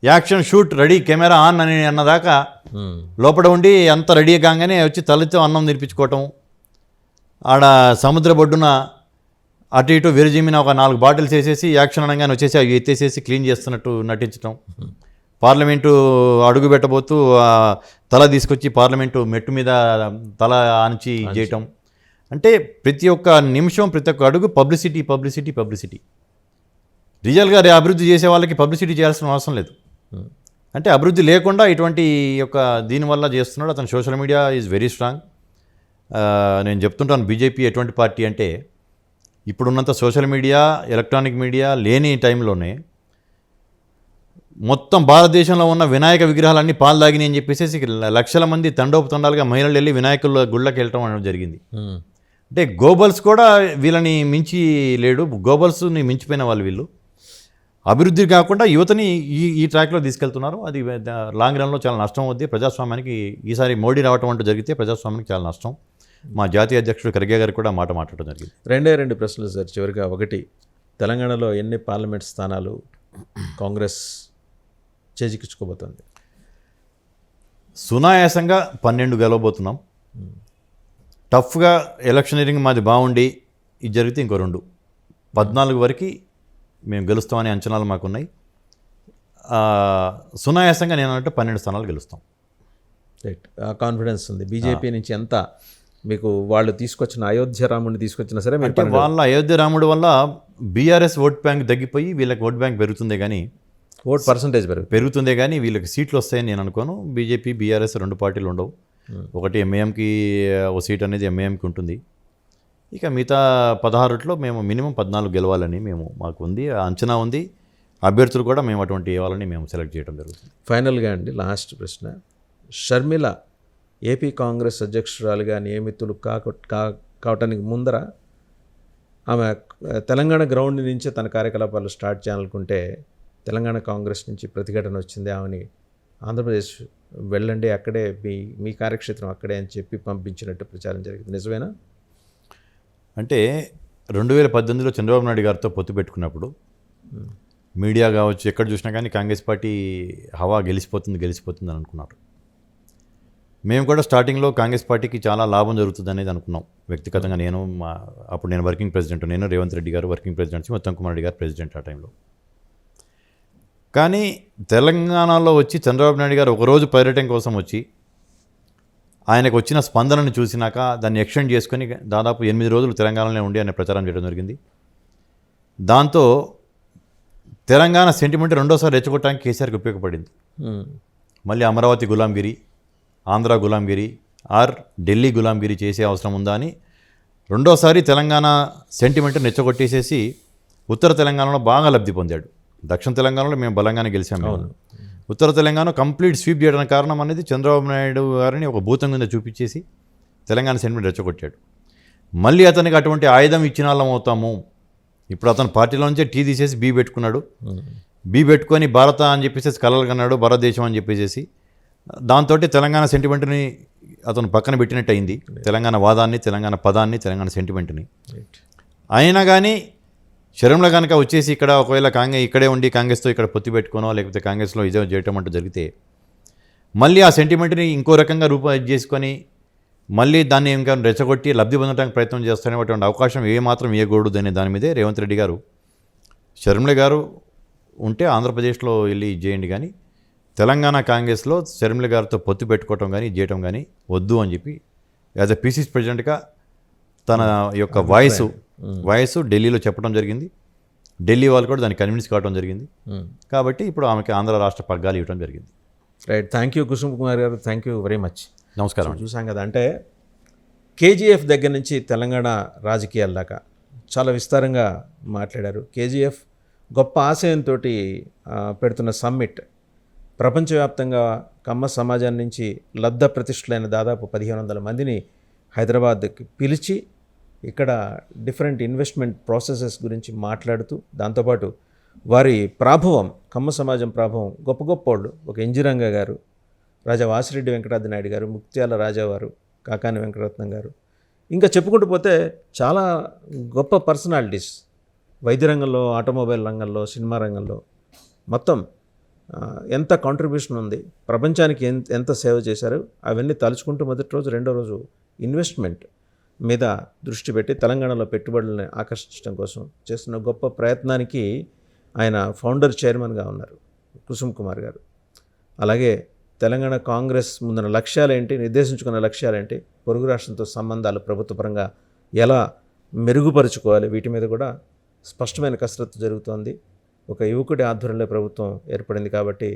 action shoot ready, camera on అని అన్నదాకా లోపల ఉండి అంత రెడీ కాగానే వచ్చి తల్లితో అన్నం తినిపించుకోవటం, ఆడ సముద్ర బొడ్డున అటు ఇటు విరజిమ్మిన ఒక 4 బాటిల్స్ వేసేసి యాక్షన్ అనగానే వచ్చేసి అవి ఎత్తేసేసి క్లీన్ చేస్తున్నట్టు నటించడం, పార్లమెంటు అడుగు పెట్టబోతూ తల తీసుకొచ్చి పార్లమెంటు మెట్టు మీద తల ఆంచి చేయటం. అంటే ప్రతి ఒక్క నిమిషం, ప్రతి ఒక్క అడుగు పబ్లిసిటీ. రియల్గా అభివృద్ధి చేసే వాళ్ళకి పబ్లిసిటీ చేయాల్సిన అవసరం లేదు. అంటే అభివృద్ధి లేకుండా ఇటువంటి దీనివల్ల చేస్తున్నాడు అతను. Social media is very strong. నేను చెప్తుంటాను, బీజేపీ ఎటువంటి పార్టీ అంటే ఇప్పుడున్నంత సోషల్ మీడియా, ఎలక్ట్రానిక్ మీడియా లేని టైంలోనే మొత్తం భారతదేశంలో ఉన్న వినాయక విగ్రహాలన్నీ పాలు దాగినాయి అని చెప్పేసి లక్షల మంది తండోపతండాలుగా మహిళలు వెళ్ళి వినాయకుల గుళ్ళకి వెళ్ళటం అనేది జరిగింది. అంటే గోబల్స్ కూడా వీళ్ళని మించి లేడు, గోబల్స్ని మించిపోయిన వాళ్ళు వీళ్ళు. అభివృద్ధి కాకుండా యువతని ఈ ట్రాక్లో తీసుకెళ్తున్నారు. అది లాంగ్ రన్లో చాలా నష్టం అవుద్ది ప్రజాస్వామ్యానికి. ఈసారి మోడీ రావటం అంటూ జరిగితే ప్రజాస్వామ్యానికి చాలా నష్టం. మా జాతీయ అధ్యక్షుడు ఖర్గే గారు కూడా మాట్లాడటం జరిగింది. 2 ప్రశ్నలు సార్ చివరిగా. ఒకటి, తెలంగాణలో ఎన్ని పార్లమెంట్ స్థానాలు కాంగ్రెస్ చేజిక్కించుకోబోతుంది? సునాయాసంగా 12 గెలవబోతున్నాం. టఫ్గా ఎలక్షనీరింగ్ మాది బాగుండి ఇది జరిగితే ఇంకో 2, 14 వరకు మేము గెలుస్తామనే అంచనాలు మాకున్నాయి. సునాయాసంగా నేనంటే 12 స్థానాలు గెలుస్తాం. రైట్, కాన్ఫిడెన్స్ ఉంది. బీజేపీ నుంచి ఎంత మీకు వాళ్ళు తీసుకొచ్చిన అయోధ్య రాముడిని తీసుకొచ్చినా సరే, అంటే వాళ్ళ అయోధ్య రాముడి వల్ల బీఆర్ఎస్ ఓట్ బ్యాంక్ తగ్గిపోయి వీళ్ళకి ఓట్ బ్యాంక్ పెరుగుతుందే కానీ, ఓట్ పర్సంటేజ్ పెరుగుతుందే కానీ వీళ్ళకి సీట్లు వస్తాయని నేను అనుకోను. బీజేపీ, బీఆర్ఎస్ 2 పార్టీలు ఉండవు. ఒకటి ఎంఐఎంకి ఓ సీట్ అనేది ఎంఐఎంకి ఉంటుంది. ఇక మిగతా 16లో మేము మినిమం 14 గెలవాలని మాకు ఉంది, అంచనా ఉంది. అభ్యర్థులు కూడా మేము అటువంటి ఇవ్వాలని మేము సెలెక్ట్ చేయడం జరుగుతుంది. ఫైనల్గా అండి, లాస్ట్ ప్రశ్న. షర్మిల ఏపీ కాంగ్రెస్ అధ్యక్షురాలుగా నియమితులు కావటానికి ముందర ఆమె తెలంగాణ గ్రౌండ్ నుంచే తన కార్యకలాపాలు స్టార్ట్ చేయాలనుకుంటే తెలంగాణ కాంగ్రెస్ నుంచి ప్రతిఘటన వచ్చింది. ఆమెని ఆంధ్రప్రదేశ్ వెళ్ళండి, అక్కడే మీ కార్యక్షేత్రం అక్కడే అని చెప్పి పంపించినట్టు ప్రచారం జరిగింది. నిజమేనా? అంటే 2018లో చంద్రబాబు నాయుడు గారితో పొత్తు పెట్టుకున్నప్పుడు మీడియా కావచ్చు, ఎక్కడ చూసినా కానీ కాంగ్రెస్ పార్టీ హవా గెలిచిపోతుంది అని అనుకున్నారు. మేము కూడా స్టార్టింగ్లో కాంగ్రెస్ పార్టీకి చాలా లాభం జరుగుతుంది అనేది అనుకున్నాం. వ్యక్తిగతంగా అప్పుడు నేను వర్కింగ్ ప్రెసిడెంట్, నేను రేవంత్ రెడ్డి గారు వర్కింగ్ ప్రెసిడెంట్, ఉత్తమ్ కుమార్ రెడ్డి గారు ప్రెసిడెంట్ ఆ టైంలో. కానీ తెలంగాణలో వచ్చి చంద్రబాబు నాయుడు గారు ఒకరోజు పర్యటన కోసం వచ్చి ఆయనకు వచ్చిన స్పందనను చూసినాక దాన్ని ఎక్స్టెండ్ చేసుకొని దాదాపు 8 రోజులు తెలంగాణలో ఉండి ఆయన ప్రచారం చేయడం జరిగింది. దాంతో తెలంగాణ సెంటిమెంట్ రెండోసారి రెచ్చగొట్టడానికి కేసీఆర్కి ఉపయోగపడింది. మళ్ళీ అమరావతి గులాంగిరి, ఆంధ్ర గులాంగిరి ఆర్ ఢిల్లీ గులాంగిరి చేసే అవసరం ఉందా అని రెండోసారి తెలంగాణ సెంటిమెంట్ రెచ్చగొట్టేసేసి ఉత్తర తెలంగాణలో బాగా లబ్ధి పొందాడు. దక్షిణ తెలంగాణలో మేము బలంగానే గెలిచాము. ఉత్తర తెలంగాణ కంప్లీట్ స్వీప్ చేయడానికి కారణం అనేది చంద్రబాబు నాయుడు గారిని ఒక భూతం కింద చూపించేసి తెలంగాణ సెంటిమెంట్ రెచ్చగొట్టాడు. మళ్ళీ అతనికి అటువంటి ఆయుధం ఇచ్చిన వాళ్ళం అవుతాము. ఇప్పుడు అతను పార్టీలో నుంచే టీ తీసేసి బీ పెట్టుకున్నాడు. బీ పెట్టుకొని భారత అని చెప్పేసి కలలు కన్నాడు, భారతదేశం అని చెప్పేసి. దాంతో తెలంగాణ సెంటిమెంట్ని అతను పక్కన పెట్టినట్టు అయింది. తెలంగాణ వాదాన్ని, తెలంగాణ పదాన్ని, తెలంగాణ సెంటిమెంట్ని. అయినా కానీ శరంలో కనుక వచ్చేసి ఇక్కడ ఒకవేళ ఇక్కడే ఉండి కాంగ్రెస్తో ఇక్కడ పొత్తి పెట్టుకోనో లేకపోతే కాంగ్రెస్లో ఇదే చేయటం అంటూ జరిగితే మళ్ళీ ఆ సెంటిమెంట్ని ఇంకో రకంగా చేసుకొని మళ్ళీ దాన్ని ఇంకా రెచ్చగొట్టి లబ్ధి పొందడానికి ప్రయత్నం చేస్తున్నటువంటి అవకాశం ఏమాత్రం ఇవ్వకూడదు అనే దాని మీదే రేవంత్ రెడ్డి గారు షర్మిల గారు ఉంటే ఆంధ్రప్రదేశ్లో వెళ్ళి ఇది చేయండి, కానీ తెలంగాణ కాంగ్రెస్లో షర్మిల గారితో పొత్తు పెట్టుకోవటం కానీ చేయటం కానీ వద్దు అని చెప్పి యాజ్ ఎ పీసీసీ ప్రెసిడెంట్గా తన యొక్క వాయిస్ ఢిల్లీలో చెప్పడం జరిగింది. ఢిల్లీ వాళ్ళు కూడా దాన్ని కన్విన్స్ కావడం జరిగింది. కాబట్టి ఇప్పుడు ఆమెకి ఆంధ్ర రాష్ట్ర పగ్గాలు ఇవ్వడం జరిగింది. Right. Thank you Kusum Kumar గారు, థ్యాంక్ యూ వెరీ మచ్. నమస్కారం. చూసాం కదా, అంటే కేజీఎఫ్ దగ్గర నుంచి తెలంగాణ రాజకీయాల దాకా చాలా విస్తారంగా మాట్లాడారు. కేజీఎఫ్ గొప్ప ఆశయంతో పెడుతున్న సమ్మిట్ ప్రపంచవ్యాప్తంగా కమ్మ సమాజం నుంచి లబ్ధ ప్రతిష్ఠులైన దాదాపు 1500 మందిని హైదరాబాద్కి పిలిచి ఇక్కడ డిఫరెంట్ ఇన్వెస్ట్మెంట్ ప్రాసెసెస్ గురించి మాట్లాడుతూ, దాంతోపాటు వారి ప్రాభవం, కమ్మ సమాజం ప్రాభవం గొప్ప గొప్పోళ్ళు, ఒక ఇంజిరంగ గారు, రాజా వాసిరెడ్డి వెంకటాద్రి నాయుడు గారు, ముక్త్యాల రాజావారు, కాకాని వెంకటరత్నం గారు, ఇంకా చెప్పుకుంటూ పోతే చాలా గొప్ప పర్సనాలిటీస్ వైద్య రంగంలో, ఆటోమొబైల్ రంగంలో, సినిమా రంగంలో మొత్తం ఎంత కాంట్రిబ్యూషన్ ఉంది, ప్రపంచానికి ఎంత సేవ చేశారు, అవన్నీ తలుచుకుంటూ మొదటి రోజు రెండో రోజు ఇన్వెస్ట్మెంట్ మీద దృష్టి పెట్టి తెలంగాణలో పెట్టుబడులను ఆకర్షించడం కోసం చేస్తున్న గొప్ప ప్రయత్నానికి ఆయన ఫౌండర్ చైర్మన్గా ఉన్నారు కుసుమ్ కుమార్ గారు. అలాగే తెలంగాణ కాంగ్రెస్ ముందున్న లక్ష్యాలేంటి, నిర్దేశించుకున్న లక్ష్యాలేంటి, పొరుగు రాష్ట్రంతో సంబంధాలు ప్రభుత్వపరంగా ఎలా మెరుగుపరుచుకోవాలి, వీటి మీద కూడా స్పష్టమైన కసరత్తు జరుగుతోంది. ఒక యువకుడి ఆధ్వర్యంలో ప్రభుత్వం ఏర్పడింది కాబట్టి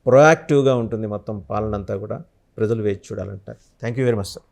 ప్రొయాక్టివ్గా ఉంటుంది మొత్తం పాలన అంతా కూడా. ప్రజలు వేచి చూడాలంటారు. Thank you very much sir.